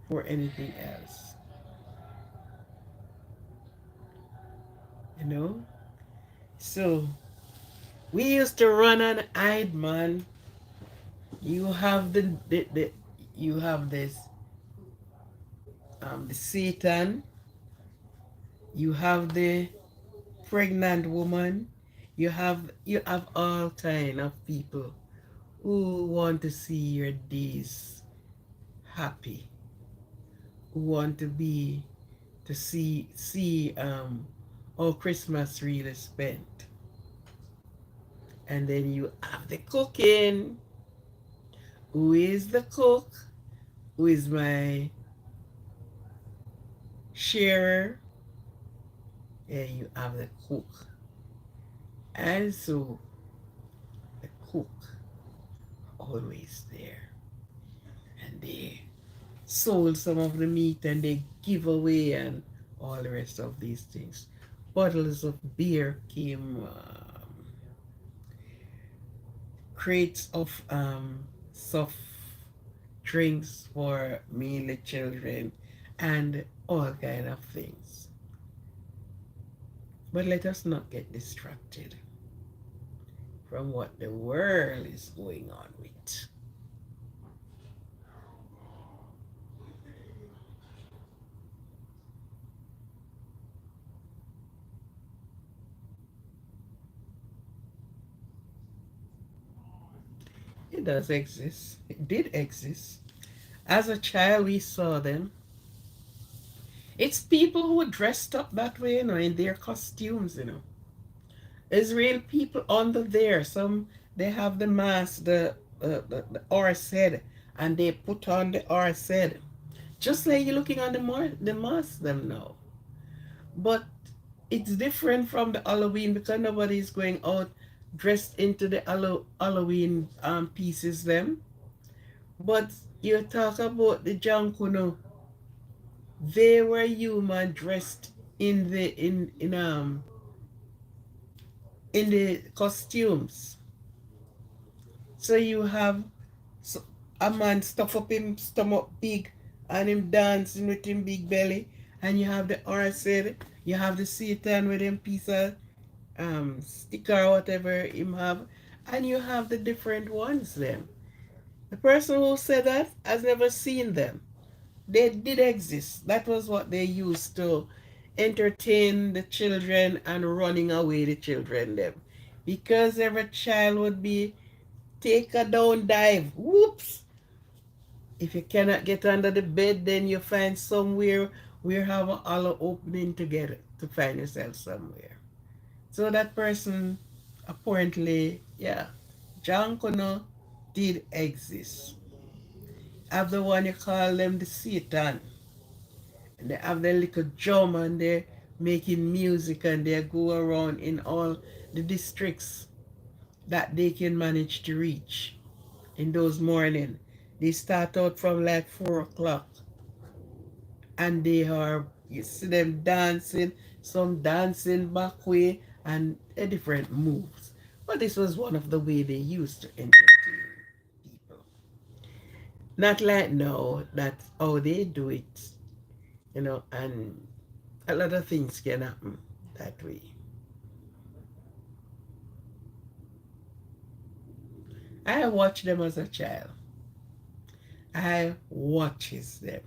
for anything else. You know? So we used to run and hide, man. You have the you have this the Satan, you have the pregnant woman, you have all kind of people who want to see your days happy, who want to be to see how Christmas really spent. And then you have the cooking. Who is the cook? Who is my sharer? And you have the cook. And so the cook always there. And they sold some of the meat and they give away and all the rest of these things. Bottles of beer came, crates of soft drinks for mainly children, and all kind of things. But let us not get distracted from what the world is going on with. It does exist. It did exist. As a child, we saw them. It's people who are dressed up that way, in their costumes. There's real people under there. Some, they have the mask, the horse head, and they put on the horse head. Just like you're looking on the mask them now. But it's different from the Halloween because nobody's going out dressed into the Halloween pieces them. But you talk about the Jankuno, they were human dressed in the costumes. So you have so, a man stuff up him stomach big and him dancing with him big belly, and you have the horse head, you have the Satan with him piece of sticker or whatever him have, and you have the different ones them. The person who said that has never seen them. They did exist. That was what they used to entertain the children and running away the children them. Because every child would be take a down dive. Whoops. If you cannot get under the bed, then you find somewhere where have a hollow opening together to find yourself somewhere. So that person apparently, yeah, John Connor did exist. Have the one you call them the Satan. And they have their little drum and they're making music and they go around in all the districts that they can manage to reach in those morning. They start out from like 4 o'clock and they are, you see them dancing, some dancing back way and different moves. But this was one of the way they used to entertain people. Not like now, that's how they do it, and a lot of things can happen that way. I watched them as a child. I watches them.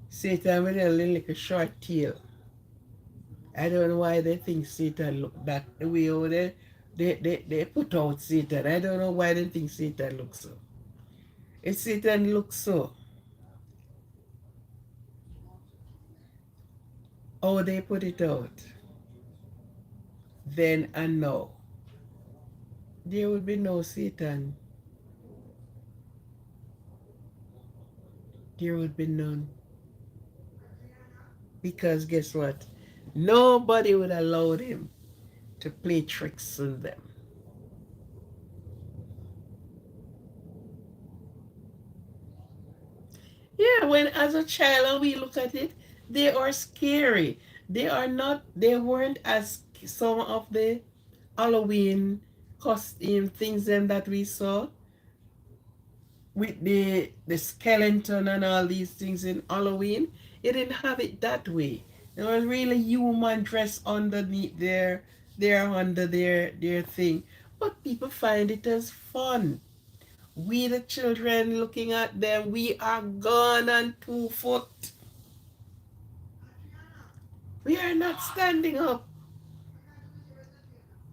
Satan with a little like a short tail. I don't know why they think Satan look that the way over there. They put out Satan. I don't know why they think Satan looks so. If Satan looks so, how they put it out, then and now, there will be no Satan. There would be none. Because guess what? Nobody would allow him to play tricks on them. Yeah, when as a child and we look at it, they are scary. They are not, they weren't as some of the Halloween costume things them that we saw with the skeleton and all these things in Halloween. It didn't have it that way. It was really human dressed underneath their under their thing. But people find it as fun. We the children looking at them, we are gone on 2 foot. We are not standing up.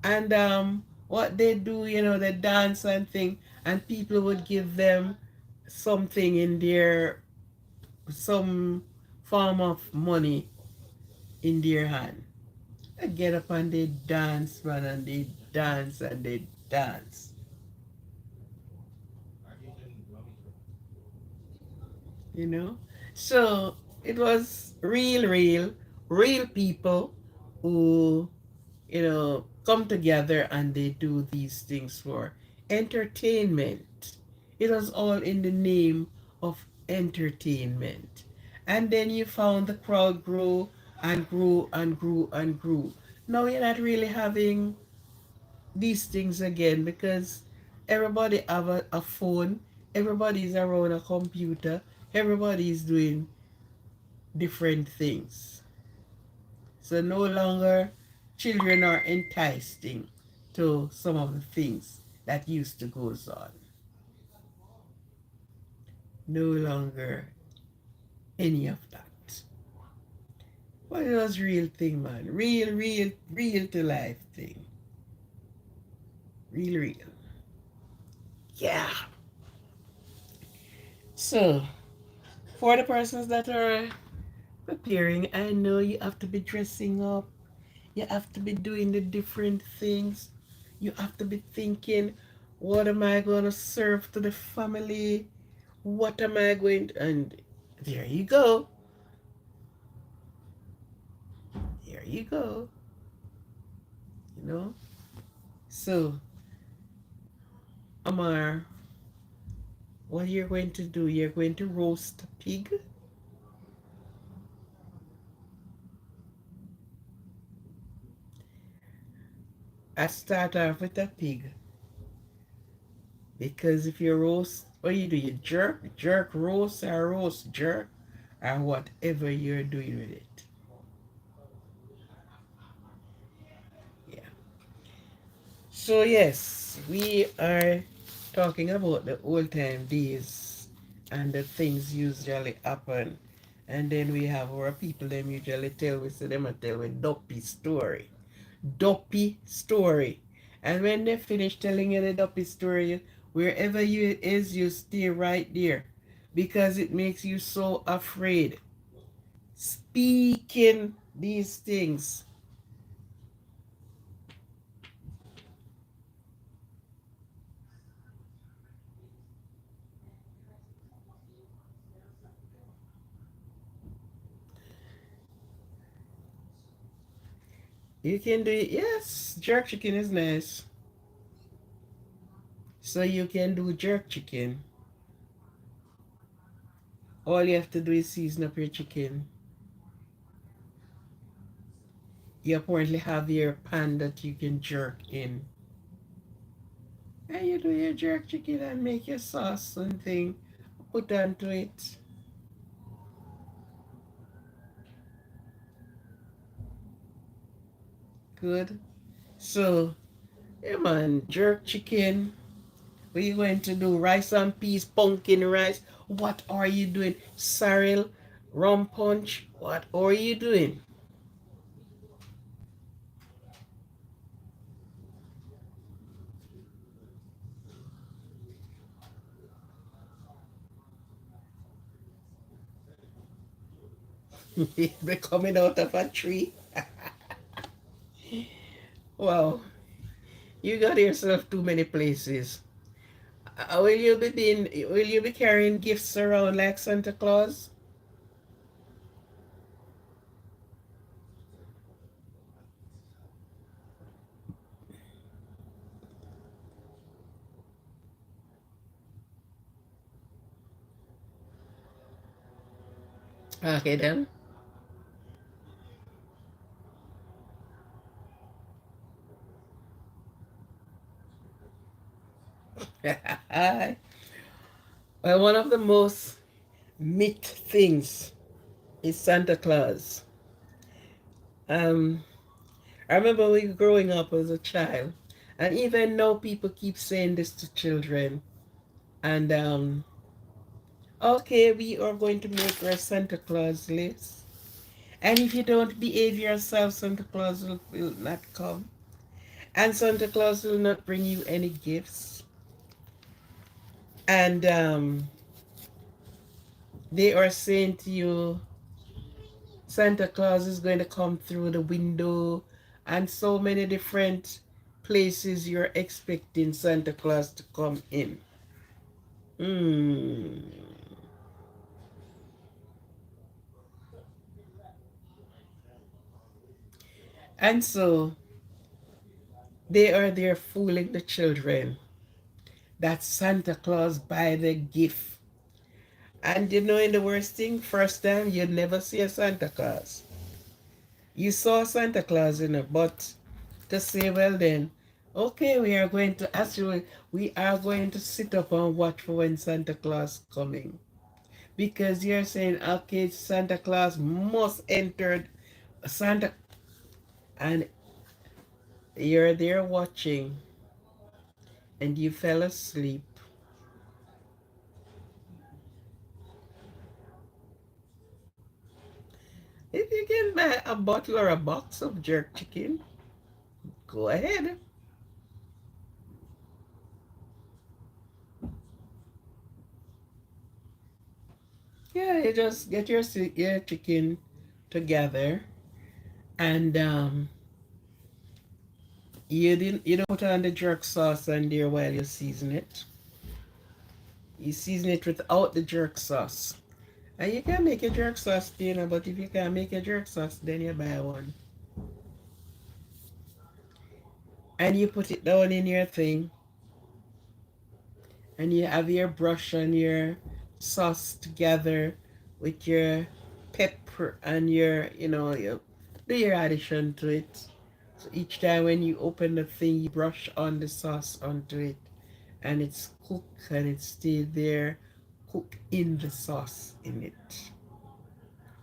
And what they do, they dance and thing, and people would give them something in their some form of money in their hand. They get up and they dance, man, and they dance and they dance. you know. So it was real people who, come together and they do these things for entertainment. It was all in the name of entertainment. And then you found the crowd grew and grew and grew and grew. Now you're not really having these things again because everybody have a phone, everybody's around a computer, everybody's doing different things. So no longer children are enticing to some of the things that used to goes on. No longer any of that. But it was real thing, man. Real to life thing. Real. Yeah. So for the persons that are preparing, I know you have to be dressing up. You have to be doing the different things. You have to be thinking, what am I going to serve to the family? What am I going to... And there you go. There you go. You know? So, Amar, what you're going to do, you're going to roast a pig. I start off with a pig. Because if you roast, what do? You jerk, roast, or roast, jerk, or whatever you're doing with it. Yeah. So yes, we are. talking about the old time days and the things usually happen. And then we have our people them usually tell we say them a tell we dopey story. Dopey story. And when they finish telling you the dopey story, wherever you is, you stay right there. Because it makes you so afraid. Speaking these things. You can do it. Yes, jerk chicken is nice. So you can do jerk chicken. All you have to do is season up your chicken. You apparently have your pan that you can jerk in. And you do your jerk chicken and make your sauce and thing. Put onto it. Good. So, yeah man, jerk chicken. What are you going to do? Rice and peas, pumpkin rice. What are you doing? Sorrel, rum punch. What are you doing? They're coming out of a tree. Wow, you got yourself too many places. Will you be carrying gifts around like Santa Claus? Okay then. Well, one of the most myth things is Santa Claus. Um, I remember we growing up as a child, and even now people keep saying this to children. And okay, we are going to make our Santa Claus list. And if you don't behave yourself, Santa Claus will not come. And Santa Claus will not bring you any gifts. And they are saying to you, Santa Claus is going to come through the window, and so many different places you're expecting Santa Claus to come in. Hmm. And so they are there fooling the children that Santa Claus buy the gift. And you know, in the worst thing, first time you never see a Santa Claus. You saw Santa Claus in a but to say, well then, okay, we are going to sit up and watch for when Santa Claus coming. Because you're saying, okay, Santa Claus must enter Santa, and you're there watching and you fell asleep. If you can buy a bottle or a box of jerk chicken, go ahead. Yeah, you just get your chicken together, and you don't put on the jerk sauce on there while you season it. You season it without the jerk sauce. And you can make a jerk sauce, but if you can't make a jerk sauce, then you buy one. And you put it down in your thing, and you have your brush and your sauce together with your pepper and you do your addition to it. So each time when you open the thing, you brush on the sauce onto it, and it's cooked and it stays there, cook in the sauce in it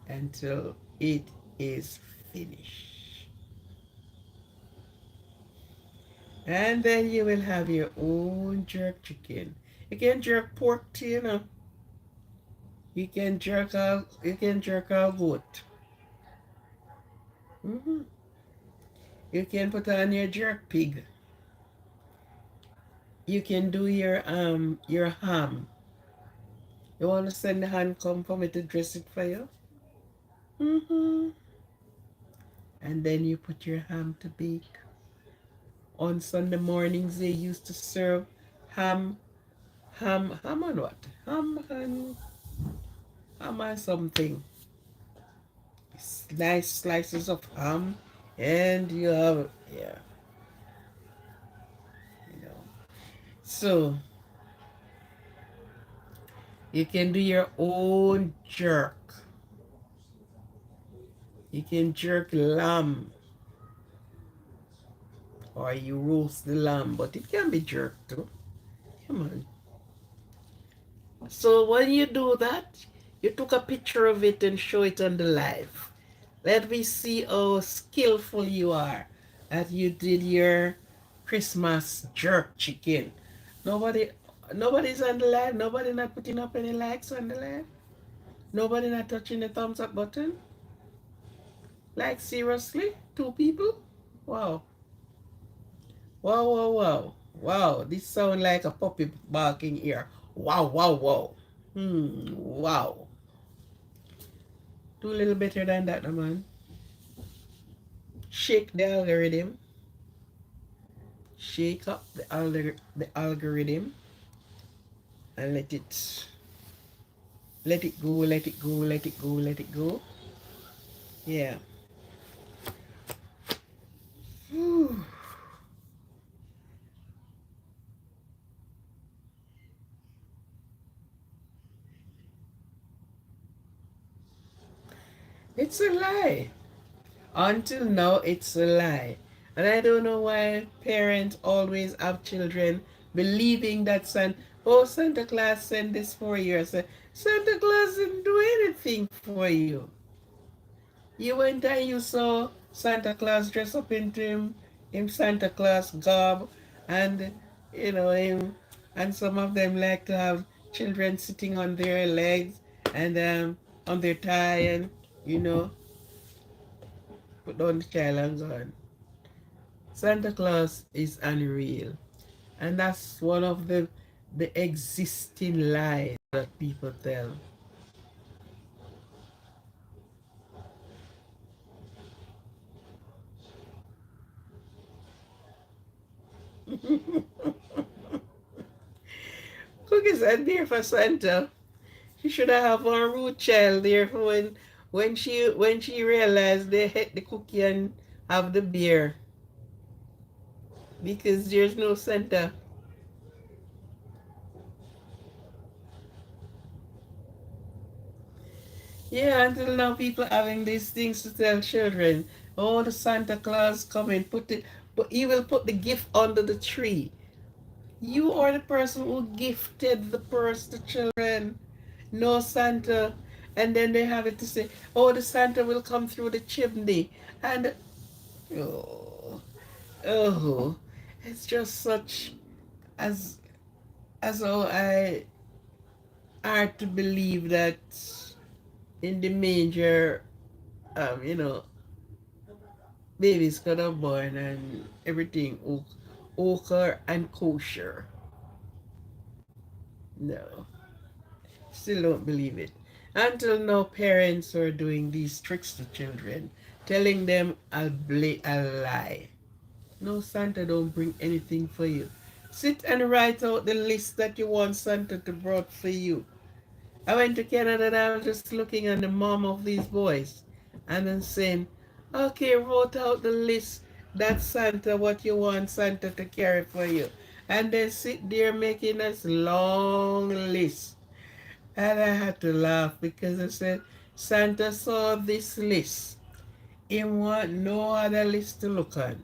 until it is finished. And then you will have your own jerk chicken. You can jerk pork too, you know. You can jerk out goat. hmm You can put on your jerk pig. You can do your ham. You want to send the hand come for me to dress it for you? hmm And then you put your ham to bake. On Sunday mornings, they used to serve ham, ham and what? Ham and something. Nice slices of ham, and you have, yeah, you know. So you can do your own jerk. You can jerk lamb, or you roast the lamb, but it can be jerked too. Come on. So when you do that, you took a picture of it and show it on the live. Let me see how skillful you are that you did your Christmas jerk chicken. Nobody, nobody's on the live. Nobody not putting up any likes on the live. Nobody not touching the thumbs up button. Like seriously, 2 people. Wow, wow, wow, wow, wow. This sound like a puppy barking here. Wow, wow, wow. Wow. Do a little better than that, no, man. Shake the algorithm. Shake up the algorithm and let it go, let it go, let it go, let it go. Yeah. Whew. It's a lie. Until now, it's a lie. And I don't know why parents always have children believing that Santa Claus sent this for you. I said, Santa Claus didn't do anything for you. You went and you saw Santa Claus dress up into him Santa Claus garb, and him, and some of them like to have children sitting on their legs and on their thigh, and you know put down the child and go on. Santa Claus is unreal, and that's one of the existing lies that people tell. Cookies are there for Santa. She should have a root child there for when she realized they hit the cookie and have the beer because there's no Santa. Yeah, until now people having these things to tell children. Oh, the Santa Claus coming, but he will put the gift under the tree. You are the person who gifted the children. No Santa. And then they have it to say, oh, the Santa will come through the chimney. And oh, oh, it's just such as as how I hard to believe that in the manger, you know, babies gonna born and everything ochre and kosher. No, still don't believe it. Until now, parents are doing these tricks to children, telling them a lie. No, Santa don't bring anything for you. Sit and write out the list that you want Santa to brought for you. I went to Canada and I was just looking at the mom of these boys and then saying, okay, wrote out the list that Santa, what you want Santa to carry for you. And they sit there making this long list. And I had to laugh because I said, Santa saw this list. He want no other list to look on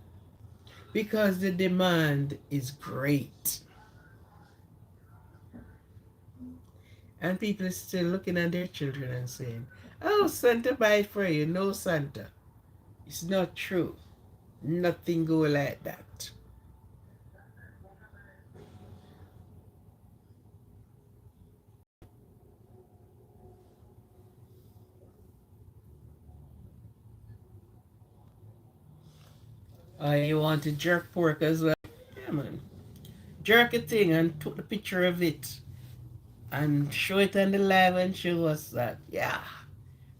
because the demand is great. And people are still looking at their children and saying, oh, Santa buy it for you. No, Santa. It's not true. Nothing go like that. You want to jerk pork as well? Yeah, man. Jerk a thing and took the picture of it and show it on the live and show us that, yeah,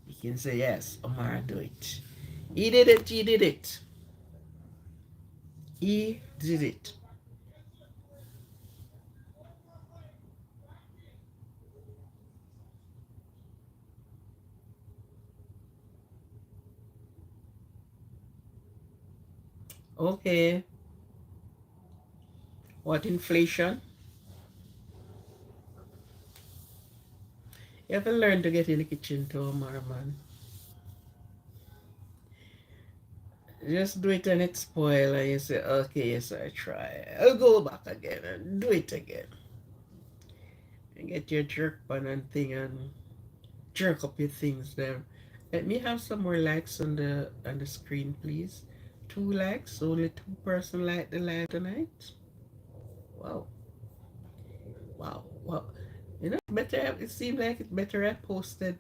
you can say, yes, Omar, do it. He did it, he did it. He did it. Okay, what inflation? You have to learn to get in the kitchen too, Omar, man. Just do it and it spoil and you say, okay, yes, I try. I'll go back again and do it again. And get your jerk pan and thing and jerk up your things there. Let me have some more likes on the screen, please. 2 likes, only 2 person like the live tonight. Wow, wow, wow. You know, better. It seems like it's better I posted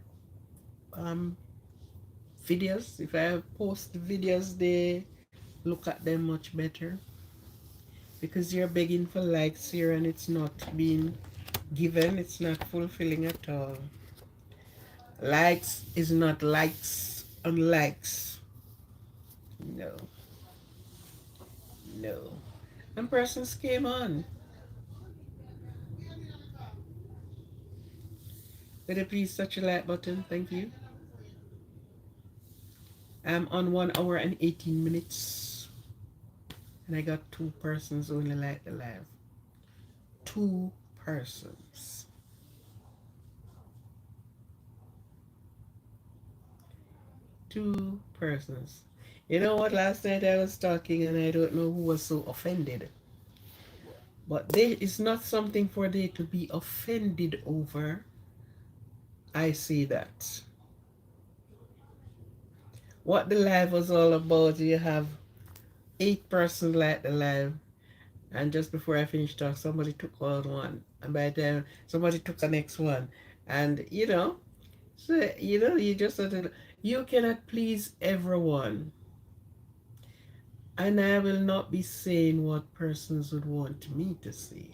um videos. If I post videos, they look at them much better because you're begging for likes here and it's not being given. It's not fulfilling at all. Likes is not likes on likes. No, no. And persons came on. Could you please touch the like button? Thank you. I'm on 1 hour and 18 minutes. And I got 2 persons only like the live. 2 persons. 2 persons. You know what? Last night I was talking and I don't know who was so offended. But it's not something for they to be offended over. I see that. What the live was all about, you have 8 persons like the live. And just before I finished talk, somebody took out one. And by the time somebody took the next one. And so you just sort of, you cannot please everyone. And I will not be saying what persons would want me to say.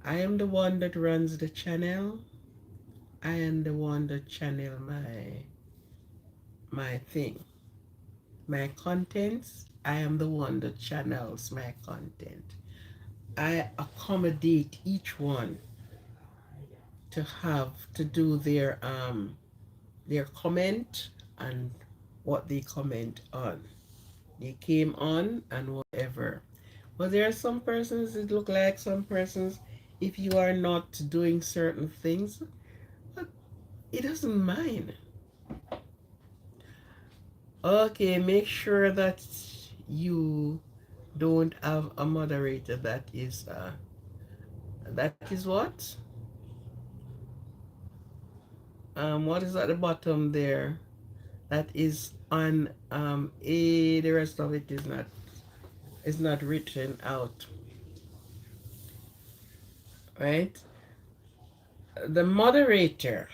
I am the one that runs the channel. I am the one that channel my thing. My contents, I am the one that channels my content. I accommodate each one to have to do their comment and what they comment on. They came on and whatever. But there are some persons it look like some persons if you are not doing certain things, it doesn't mind. Okay, make sure that you don't have a moderator that is what is at the bottom there that is on the rest of it is not written out, right? the moderator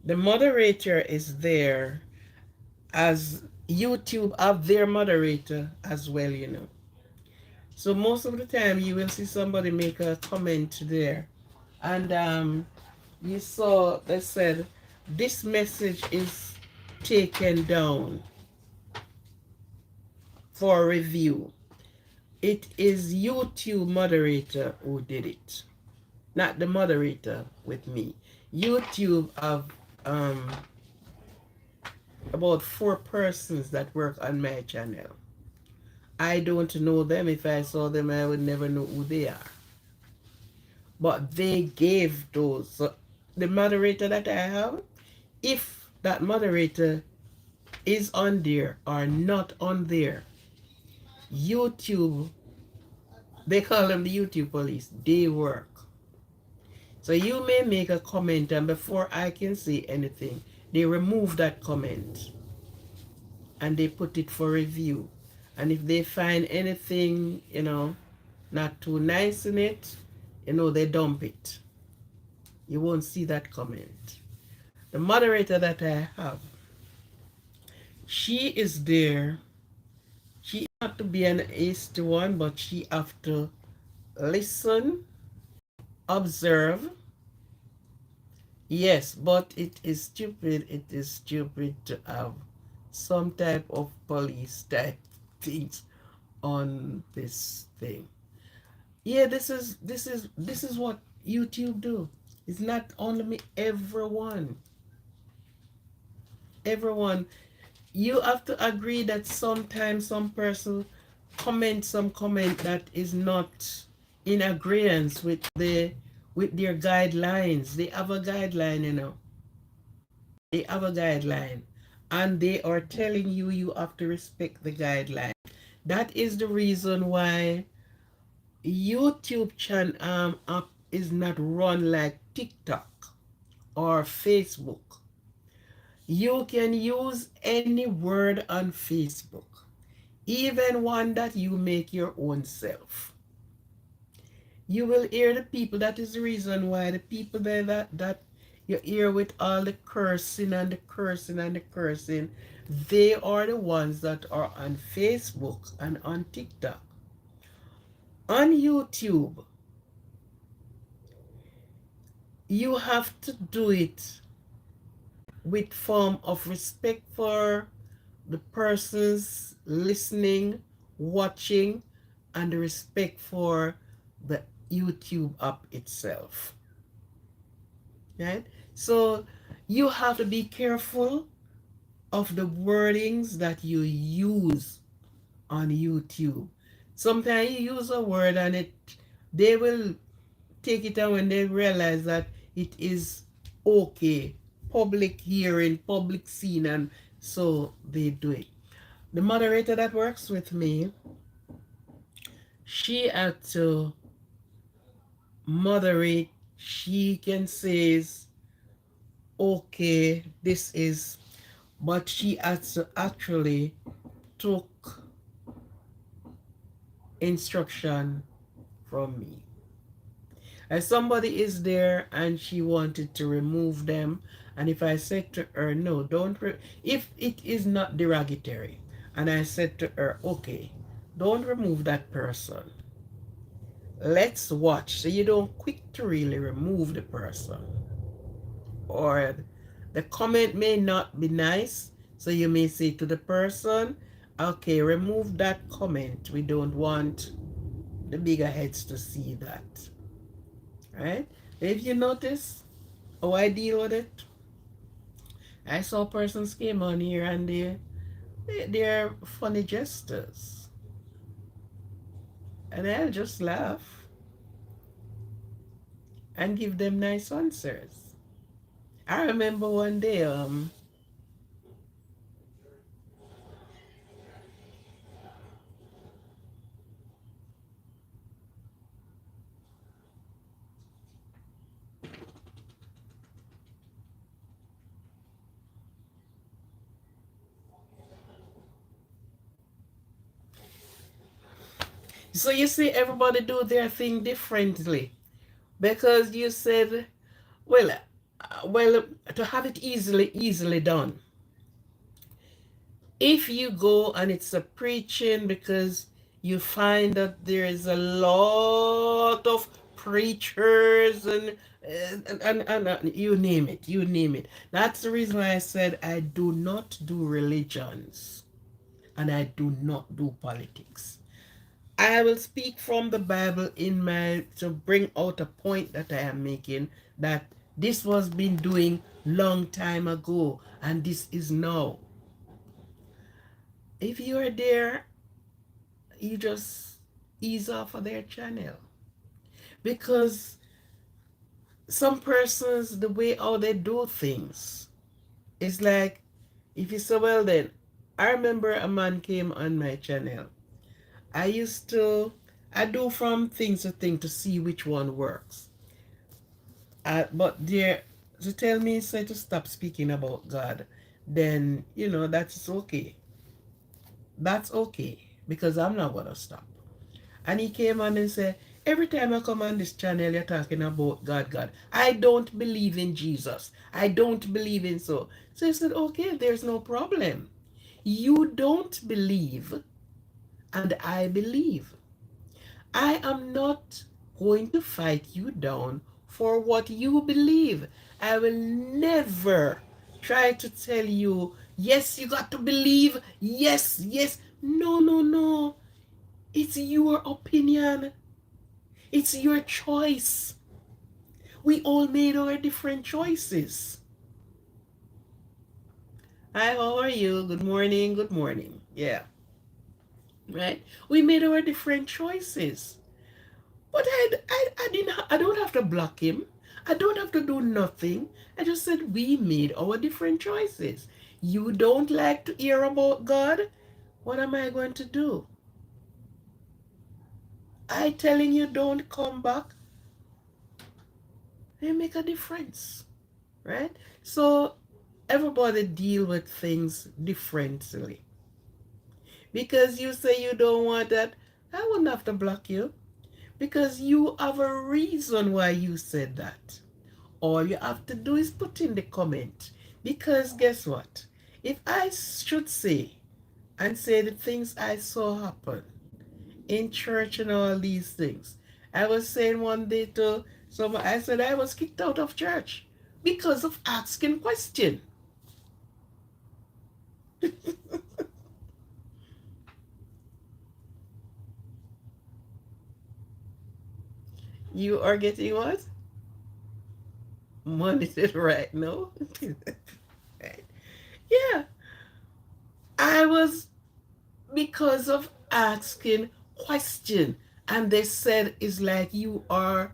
the moderator is there as YouTube have their moderator as well, you know. So most of the time you will see somebody make a comment there and you saw they said this message is taken down for review. It is YouTube moderator who did it, not the moderator with me. YouTube have about 4 persons that work on my channel. I don't know them. If I saw them, I would never know who they are. But they gave those. So the moderator that I have, if that moderator is on there or not on there, YouTube, they call them the YouTube police, they work. So you may make a comment and before I can say anything, they remove that comment and they put it for review. And if they find anything, not too nice in it, they dump it. You won't see that comment. The moderator that I have, She is there. She not to be an hasty one, but she have to listen, observe. Yes, but it is stupid. It is stupid to have some type of police type things on this thing. Yeah, this is what YouTube do. It's not only me, everyone. Everyone. You have to agree that sometimes some person comment some comment that is not in agreement with their guidelines. They have a guideline, you know. They have a guideline. And they are telling you you have to respect the guideline. That is the reason why YouTube channel app is not run like TikTok or Facebook. You can use any word on Facebook, even one that you make your own self. You will hear the people. That is the reason why the people there that you hear with all the cursing and the cursing and the cursing, they are the ones that are on Facebook and on TikTok. On YouTube, you have to do it with form of respect for the persons listening, watching, and the respect for the YouTube app itself. Right? So you have to be careful of the wordings that you use on YouTube. Sometimes you use a word and they will take it out when they realize that it is okay, public hearing, public scene, and so they do it. The moderator that works with me, she had to moderate. She can say, okay, this is, but she had to actually took instruction from me. As somebody is there and she wanted to remove them, and if I said to her, no, if it is not derogatory, and I said to her, okay, don't remove that person. Let's watch. So you don't quick to really remove the person. Or the comment may not be nice, so you may say to the person, okay, remove that comment. We don't want the bigger heads to see that. Right? If you notice how I deal with it, I saw persons came on here and they're funny jesters. And I'll just laugh and give them nice answers. I remember one day, so you see everybody do their thing differently. Because you said, well, well, to have it easily done. If you go and it's a preaching, because you find that there is a lot of preachers and you name it. That's the reason why I said I do not do religions and I do not do politics. I will speak from the Bible to bring out a point that I am making, that this was been doing long time ago and this is now. If you are there, you just ease off of their channel. Because some persons, the way how they do things, it's like, if you say, well then, I remember a man came on my channel. I do from thing to thing to see which one works. But there, to tell me, say to stop speaking about God, then, that's okay. That's okay, because I'm not going to stop. And he came on and said, every time I come on this channel, you're talking about God, God. I don't believe in Jesus. I don't believe in so. So I said, okay, there's no problem. You don't believe, and I believe. I am not going to fight you down for what you believe. I will never try to tell you, yes, you got to believe, yes, yes. No, no, no. It's your opinion, it's your choice. We all made our different choices. Hi, how are you? Good morning, good morning. Yeah, right? We made our different choices. But I didn't, I don't have to block him. I don't have to do nothing. I just said we made our different choices. You don't like to hear about God? What am I going to do? I telling you don't come back, they make a difference, right? So everybody deal with things differently. Because you say you don't want that, I wouldn't have to block you. Because you have a reason why you said that. All you have to do is put in the comment. Because guess what? If I should say and say the things I saw happen in church and all these things, I was saying one day to someone, I said I was kicked out of church because of asking question. You are getting what? Monitored right now? Right. Yeah, I was because of asking question, and they said it's like you are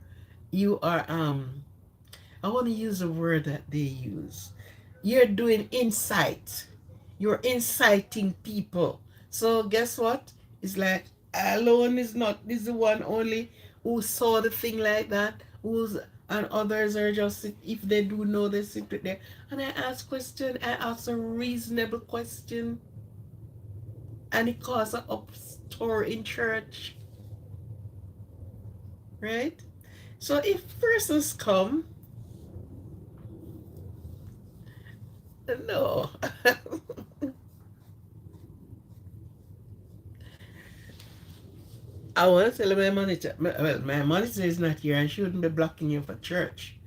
I want to use a word that they use. You're doing insight. You're inciting people. So guess what? It's like alone is the one only who saw the thing like that. Who's and others are just if they do know they sit with there. And I ask question. I ask a reasonable question, and it caused an uproar in church, right? So if persons come, no. I want to tell my manager, well, my manager is not here and she wouldn't be blocking you for church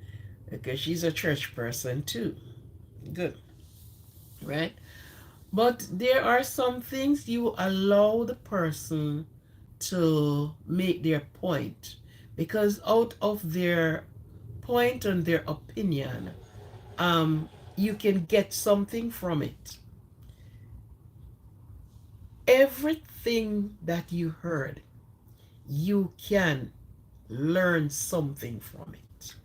because she's a church person too. Good, right? But there are some things you allow the person to make their point because out of their point and their opinion, you can get something from it. Everything that you heard, you can learn something from it.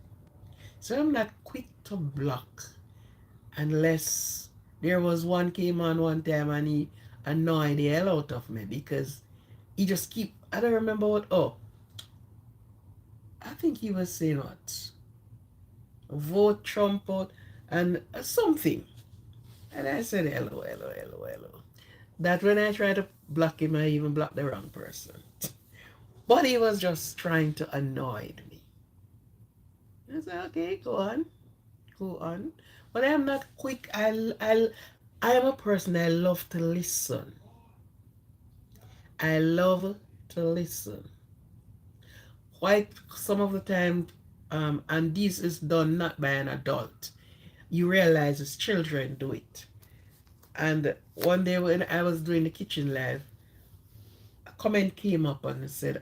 So I'm not quick to block unless there was one came on one time and he annoyed the hell out of me because he just keep, I don't remember what, oh, I think he was saying what, vote Trump out and something. And I said hello, hello, hello, hello. That when I tried to block him, I even blocked the wrong person. But he was just trying to annoy me. I said, okay, go on, go on. But I am not quick. I am a person, I love to listen. I love to listen. Quite some of the time, and this is done not by an adult. You realize as children do it. And one day when I was doing the kitchen live, a comment came up and said,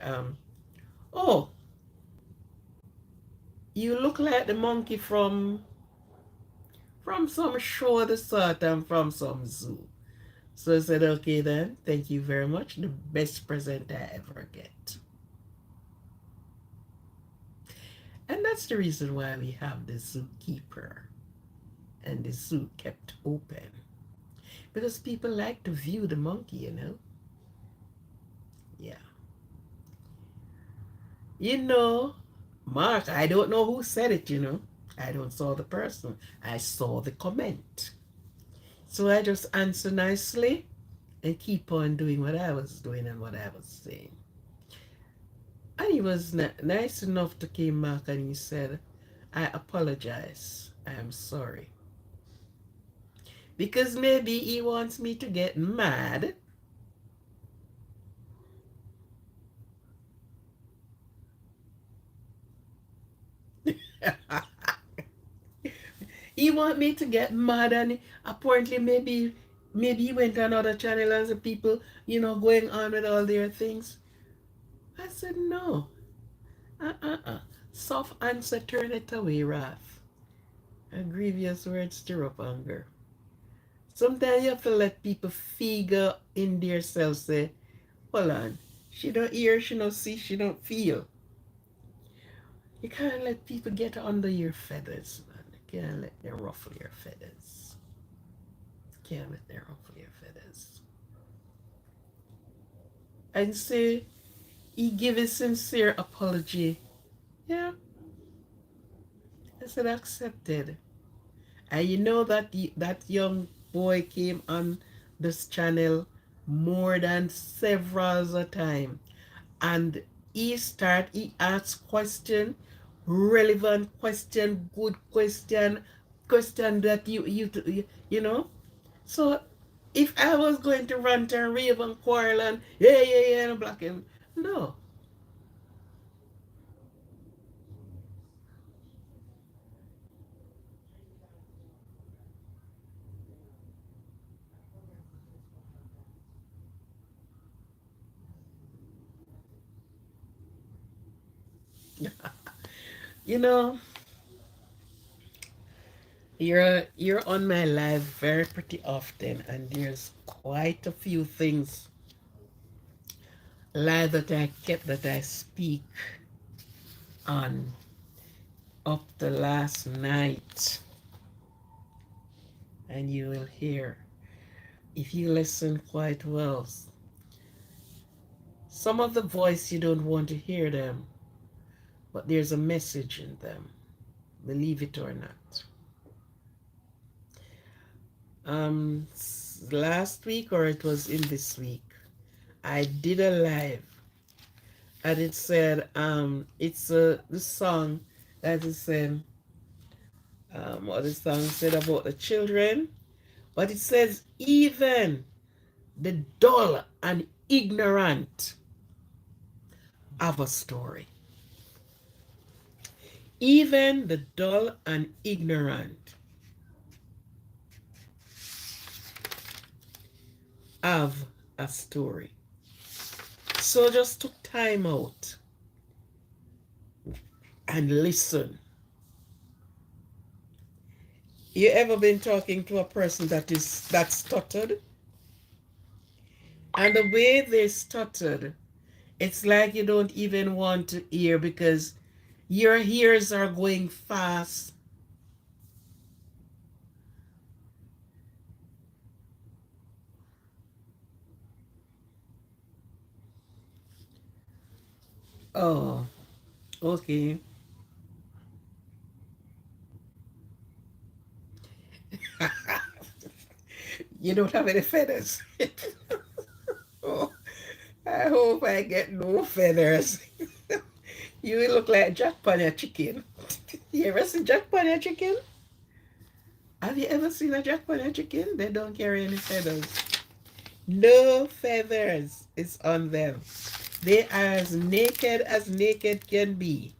oh, you look like the monkey from some show of the sort and from some zoo. So I said, okay then, thank you very much. The best present I ever get. And that's the reason why we have the zookeeper and the zoo kept open. Because people like to view the monkey, you know? Yeah. You know, Mark, I don't know who said it, you know. I don't saw the person. I saw the comment. So I just answer nicely and keep on doing what I was doing and what I was saying. And he was nice enough to came back and he said, I apologize. I am sorry. Because maybe he wants me to get mad. He want me to get mad, and apparently maybe he went to another channel and the people, going on with all their things. I said no. Uh. Soft answer turn it away wrath. And grievous words stir up anger. Sometimes you have to let people figure in themselves, say, hold on, she don't hear, she don't see, she don't feel. You can't let people get under your feathers, man. You can't let them ruffle your feathers. You can't let them ruffle your feathers. And say he give a sincere apology. Yeah, I said accepted. And you know that young boy came on this channel more than several a time. And he asked question, relevant question, good question that you know. So if I was going to rant and rave and quarrel and yeah and block him, no. You know, you're on my live very pretty often, and there's quite a few things live that I kept that I speak on up to last night, and you will hear if you listen quite well. Some of the voice you don't want to hear them, but there's a message in them, believe it or not. Last week or it was in this week, I did a live, and it said it's the song that is what the song said about the children, but it says even the dull and ignorant have a story. Even the dull and ignorant have a story. So just took time out and listen. You ever been talking to a person that stuttered? And the way they stuttered, it's like you don't even want to hear because your ears are going fast. Oh, okay. You don't have any feathers. Oh, I hope I get no feathers. You will look like Jack Panya chicken. You ever see Jack Panya chicken? Have you ever seen a Jack Panya chicken? They don't carry any feathers. No feathers is on them. They are as naked can be.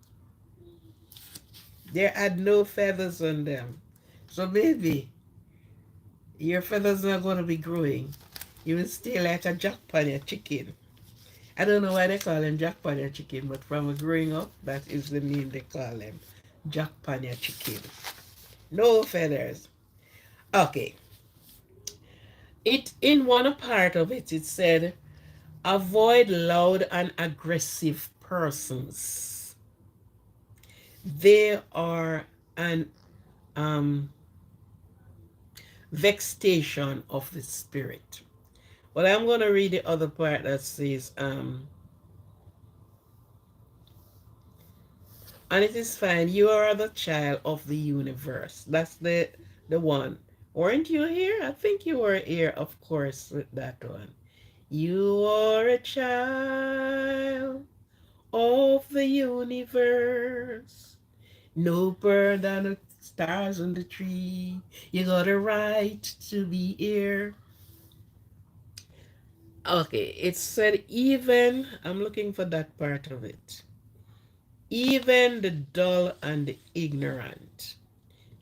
There are no feathers on them. So baby, your feathers are going to be growing. You will stay like a Jack Panya chicken. I don't know why they call them Jack Panya chicken, but from growing up, that is the name they call them. Jack Panya chicken. No feathers. Okay. It in one part of it, it said, avoid loud and aggressive persons. They are an um, vexation of the spirit. Well, I'm going to read the other part that says, and it is fine. You are the child of the universe. That's the one. Weren't you here? I think you were here, of course, with that one. You are a child of the universe. No burden Stars on the tree, you got a right to be here. Okay, it said even, I'm looking for that part of it. Even the dull and the ignorant,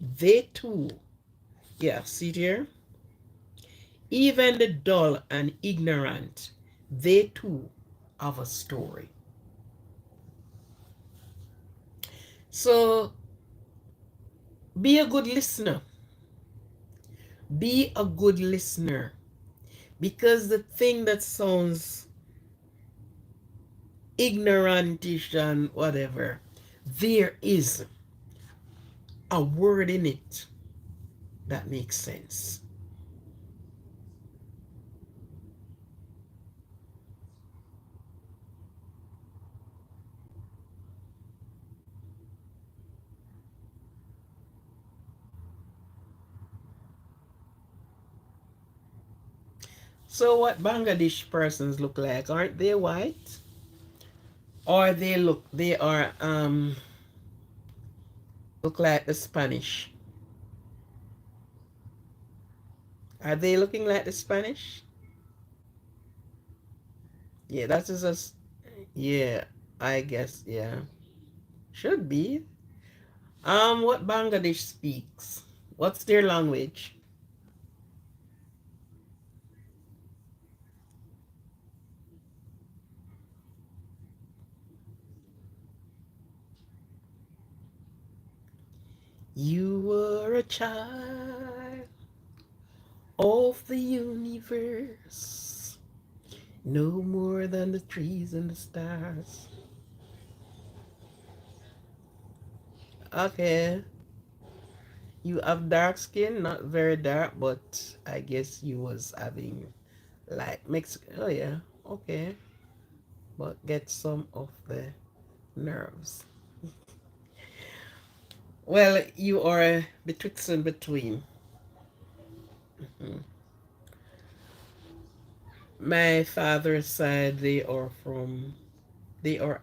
they too, yeah, see it here? Even the dull and ignorant, they too have a story. So be a good listener. Be a good listener. Because the thing that sounds ignorantish and whatever, there is a word in it that makes sense. So what Bangladesh persons look like? Aren't they white? Or they are look like the Spanish. Are they looking like the Spanish? Yeah, that is us. Yeah, I guess, yeah. Should be. What Bangladesh speaks? What's their language? You were a child of the universe, no more than the trees and the stars. Okay, you have dark skin, not very dark, but I guess you was having like Mexican. Oh yeah, okay, but get some of the nerves. Well, you are betwixt and between. Mhm. My father's side, they are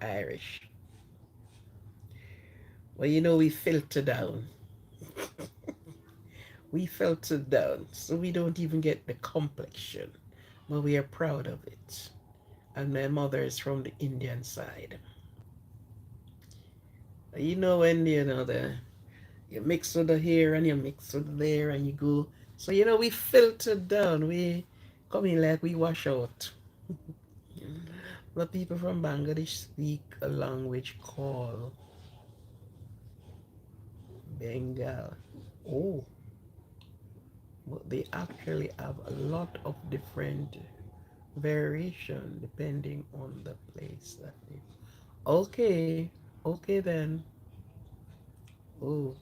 Irish. Well, you know, we filter down. We filter down, so we don't even get the complexion, but we are proud of it. And my mother is from the Indian side. You know when you mix with the here and you mix with there and you go. So you know we filter down. We come in like we wash out. The people from Bangladesh speak a language called Bengal. Oh, but they actually have a lot of different variation depending on the place that they. Okay, okay then. Oh,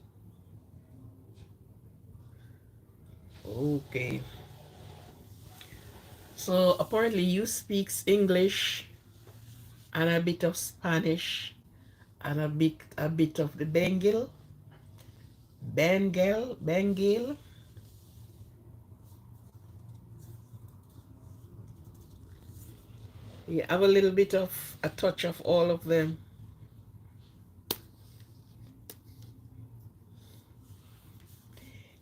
okay. So apparently you speaks English and a bit of Spanish and a bit of the Bengal. You have a little bit of a touch of all of them.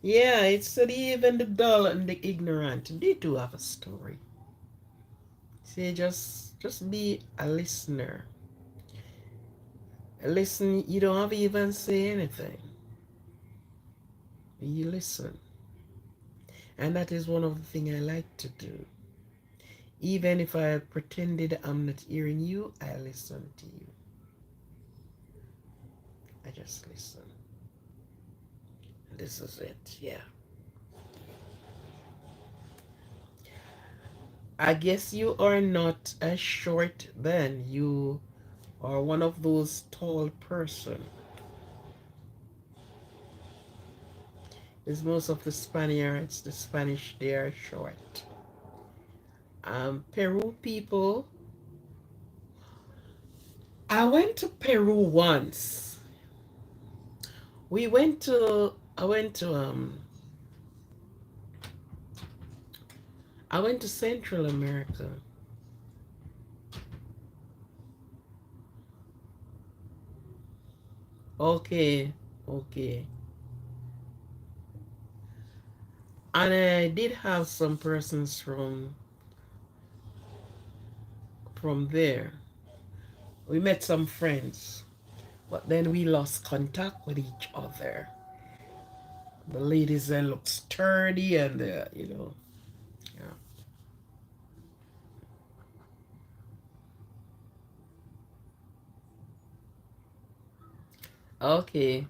Yeah, it's that even the dull and the ignorant, they do have a story. See, just be a listener. Listen, you don't have to even say anything. You listen. And that is one of the things I like to do. Even if I pretended I'm not hearing you, I listen to you. I just listen. This is it, yeah. I guess you are not as short then. You are one of those tall person. Is most of the Spaniards, the Spanish, they are short. Peru people. I went to Peru once. We went to. I went to Central America. Okay, okay. And I did have some persons from there. We met some friends, but then we lost contact with each other. The ladies then look sturdy and yeah. Okay.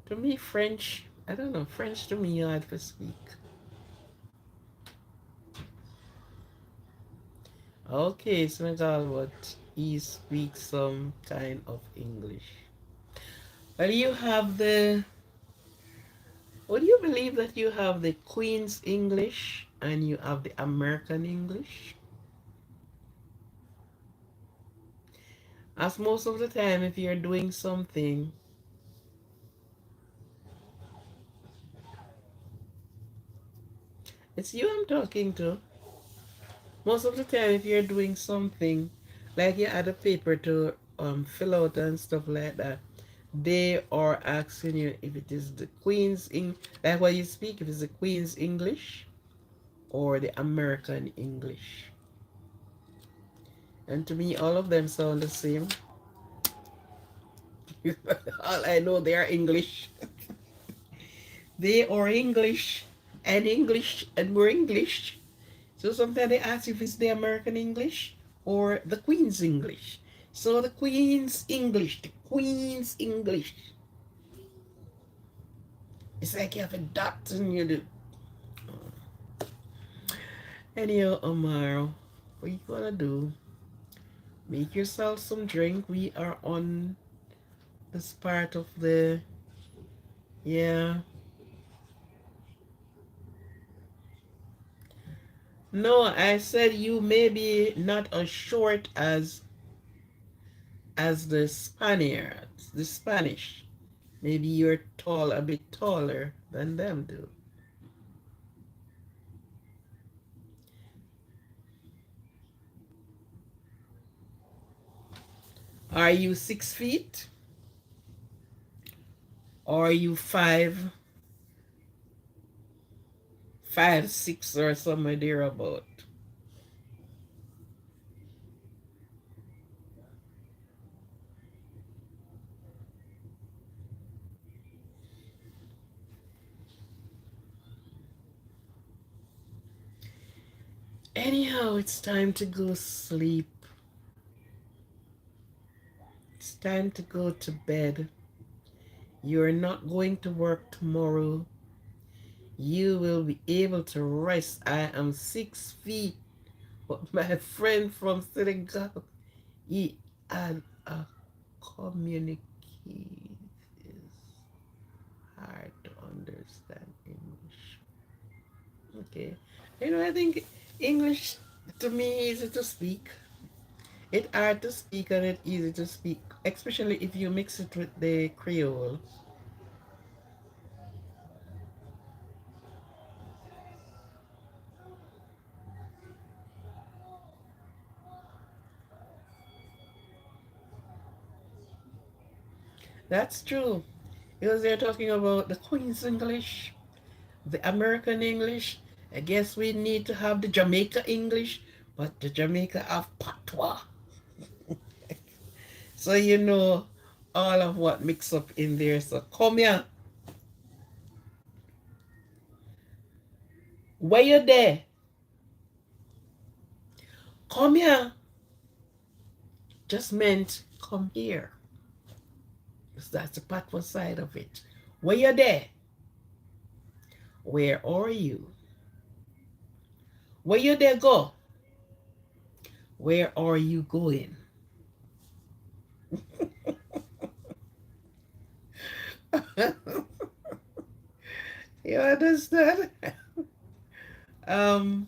To me, French, I don't know, French to me hard to speak. Okay, Senegal, but he speaks some kind of English. Well, you have the, would you believe that you have the Queen's English and you have the American English? As most of the time, if you're doing something, it's you I'm talking to. Most of the time, if you're doing something, like you had a paper to fill out and stuff like that, they are asking you if it is the Queen's like what you speak, if it's the Queen's English or the American English. And to me, all of them sound the same. All I know, they are English. They are English and more English. So sometimes they ask if it's the American English or the Queen's English. So the Queen's English. It's like you have a dot and you do. Anyhow, Omar, what you gonna do? Make yourself some drink. We are on this part of the, yeah. No, I said you may be not as short as the Spaniards, the Spanish. Maybe you're tall, a bit taller than them do. Are you 6 feet? Or are you 5'6" or somewhere thereabout? Anyhow, it's time to go sleep. It's time to go to bed. You're not going to work tomorrow. You will be able to rest. I am 6 feet. But my friend from Senegal, he had a communicate is hard to understand English. Okay. I think English to me easy to speak. It's hard to speak and it's easy to speak, especially if you mix it with the Creole. That's true. Because they're talking about the Queen's English, the American English. I guess we need to have the Jamaica English, but the Jamaica have patois. So all of what mix up in there. So come here. Where you there? Come here. Just meant come here. So that's the patois side of it. Where you there? Where are you? Where you there go? Where are you going? You understand? um,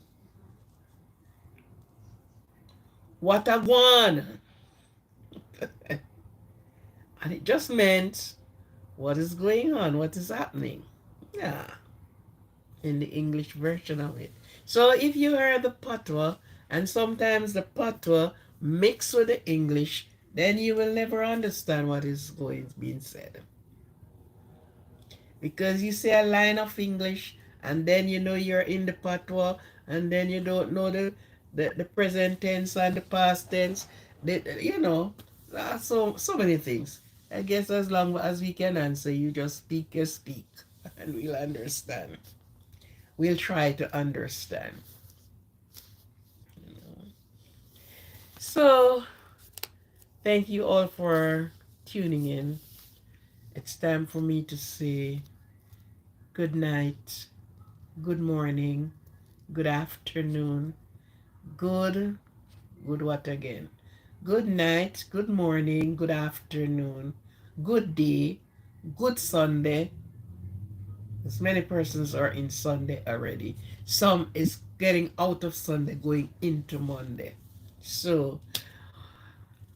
what a one. And it just meant what is going on, what is happening. Yeah, in the English version of it. So if you heard the patois, and sometimes the patois mixed with the English, then you will never understand what is going being said. Because you say a line of English and then you know you're in the patois, and then you don't know the present tense and the past tense. You know, so many things. I guess as long as we can answer, you just speak your speak, and we'll understand. We'll try to understand. So, thank you all for tuning in. It's time for me to say good night, good morning, good afternoon, good, good what again? Good night, good morning, good afternoon, good day, good Sunday. As many persons are in Sunday already. Some is getting out of Sunday, going into Monday. So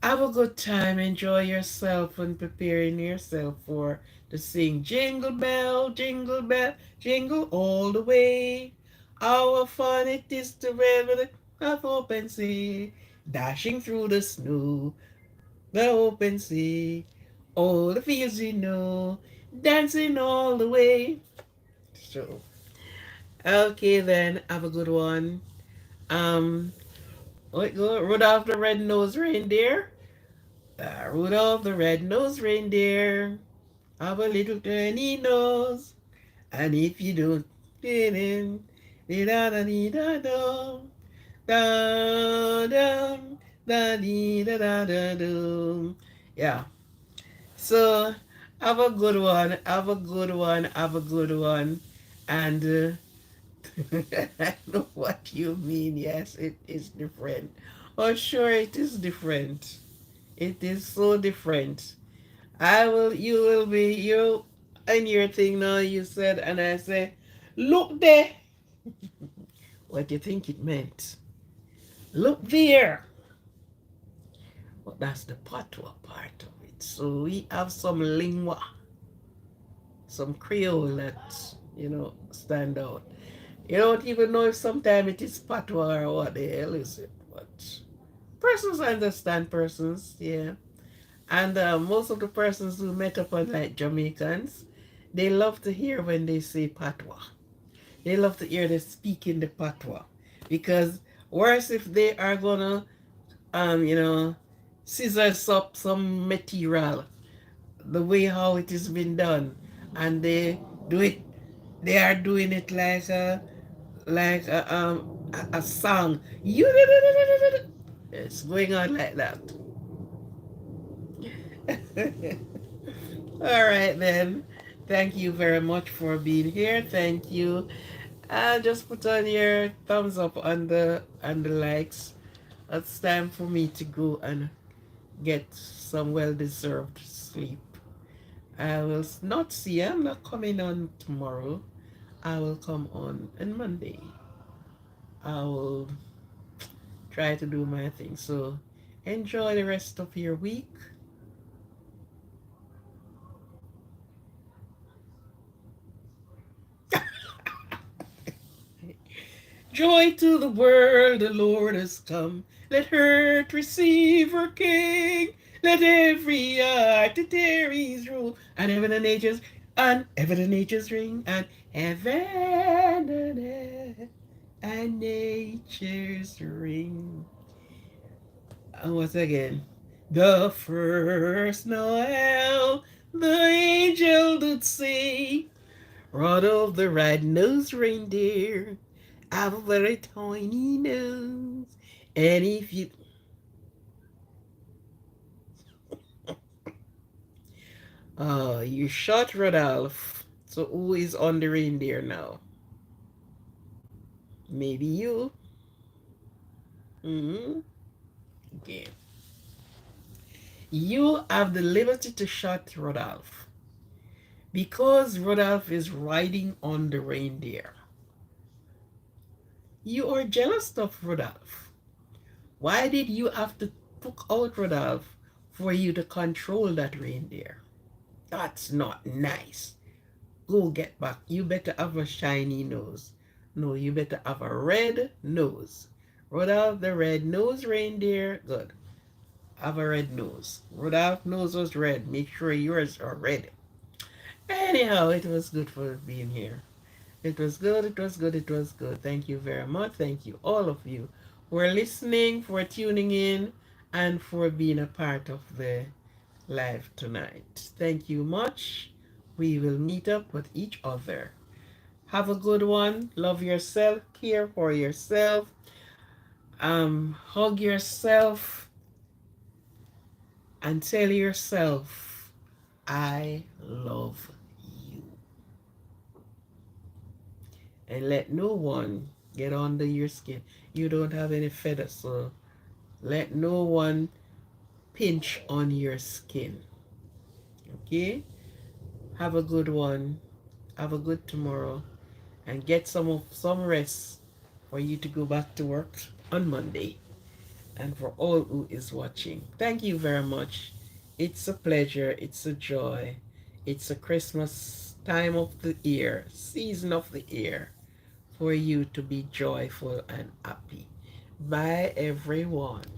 have a good time, enjoy yourself, and preparing yourself for to sing jingle bell, jingle all the way. How fun it is to ride with a open sea, dashing through the snow, the open sea, all the fields you know, dancing all the way. So, okay then, have a good one. Um, what go? Rudolph the Red-Nosed Reindeer. Rudolph the red-nosed reindeer have a little tiny nose, and if you don't fit in, da da da da da da da da da da. Yeah. So have a good one. Have a good one. Have a good one. And I know what you mean. Yes, it is different. Oh, sure, it is different. It is so different. You will be, you, and your thing now, you said, and I say, look there. What do you think it meant? Look there. But that's the patois part of it. So we have some lingua, some Creole that, stand out. You don't even know if sometimes it is patois or what the hell is it. But persons understand persons, yeah. And most of the persons who met up on like Jamaicans, they love to hear when they say patois. They love to hear they speak in the patois. Because worse if they are gonna, you know, scissors up some material, the way how it has been done, and do it, they are doing it like a song. It's going on like that. All right then. Thank you very much for being here. Thank you. Just put on your thumbs up on the likes. It's time for me to go and get some well-deserved sleep. I will not see. I'm not coming on tomorrow. I will come on Monday. I will try to do my thing. So enjoy the rest of your week. Joy to the world, the Lord has come. Let earth receive her King. Let every heart to tear his rule. And heaven and nature's ring, and heaven and earth and nature's ring. And once again, the first Noel, the angel did say, Rudolph the red-nosed reindeer have a very tiny nose. And if you... you shot Rudolph. So who is on the reindeer now? Maybe you. Mm-hmm. Okay. You have the liberty to shot Rudolph. Because Rudolph is riding on the reindeer. You are jealous of Rudolph. Why did you have to took out Rudolph for you to control that reindeer? That's not nice. Go get back. You better have a shiny nose. No, you better have a red nose. Rudolph the red-nosed reindeer. Good. Have a red nose. Rudolph's nose was red. Make sure yours are red. Anyhow, it was good for being here. It was good. It was good. It was good. Thank you very much. Thank you, all of you, for listening, for tuning in, and for being a part of the live tonight. Thank you much. We will meet up with each other. Have a good one. Love yourself. Care for yourself. Hug yourself and tell yourself, I love you. And let no one get under your skin. You don't have any feathers, so let no one pinch on your skin. Okay? Have a good one. Have a good tomorrow. And get some rest for you to go back to work on Monday. And for all who is watching, thank you very much. It's a pleasure. It's a joy. It's a Christmas time of the year, season of the year, for you to be joyful and happy. Bye, everyone.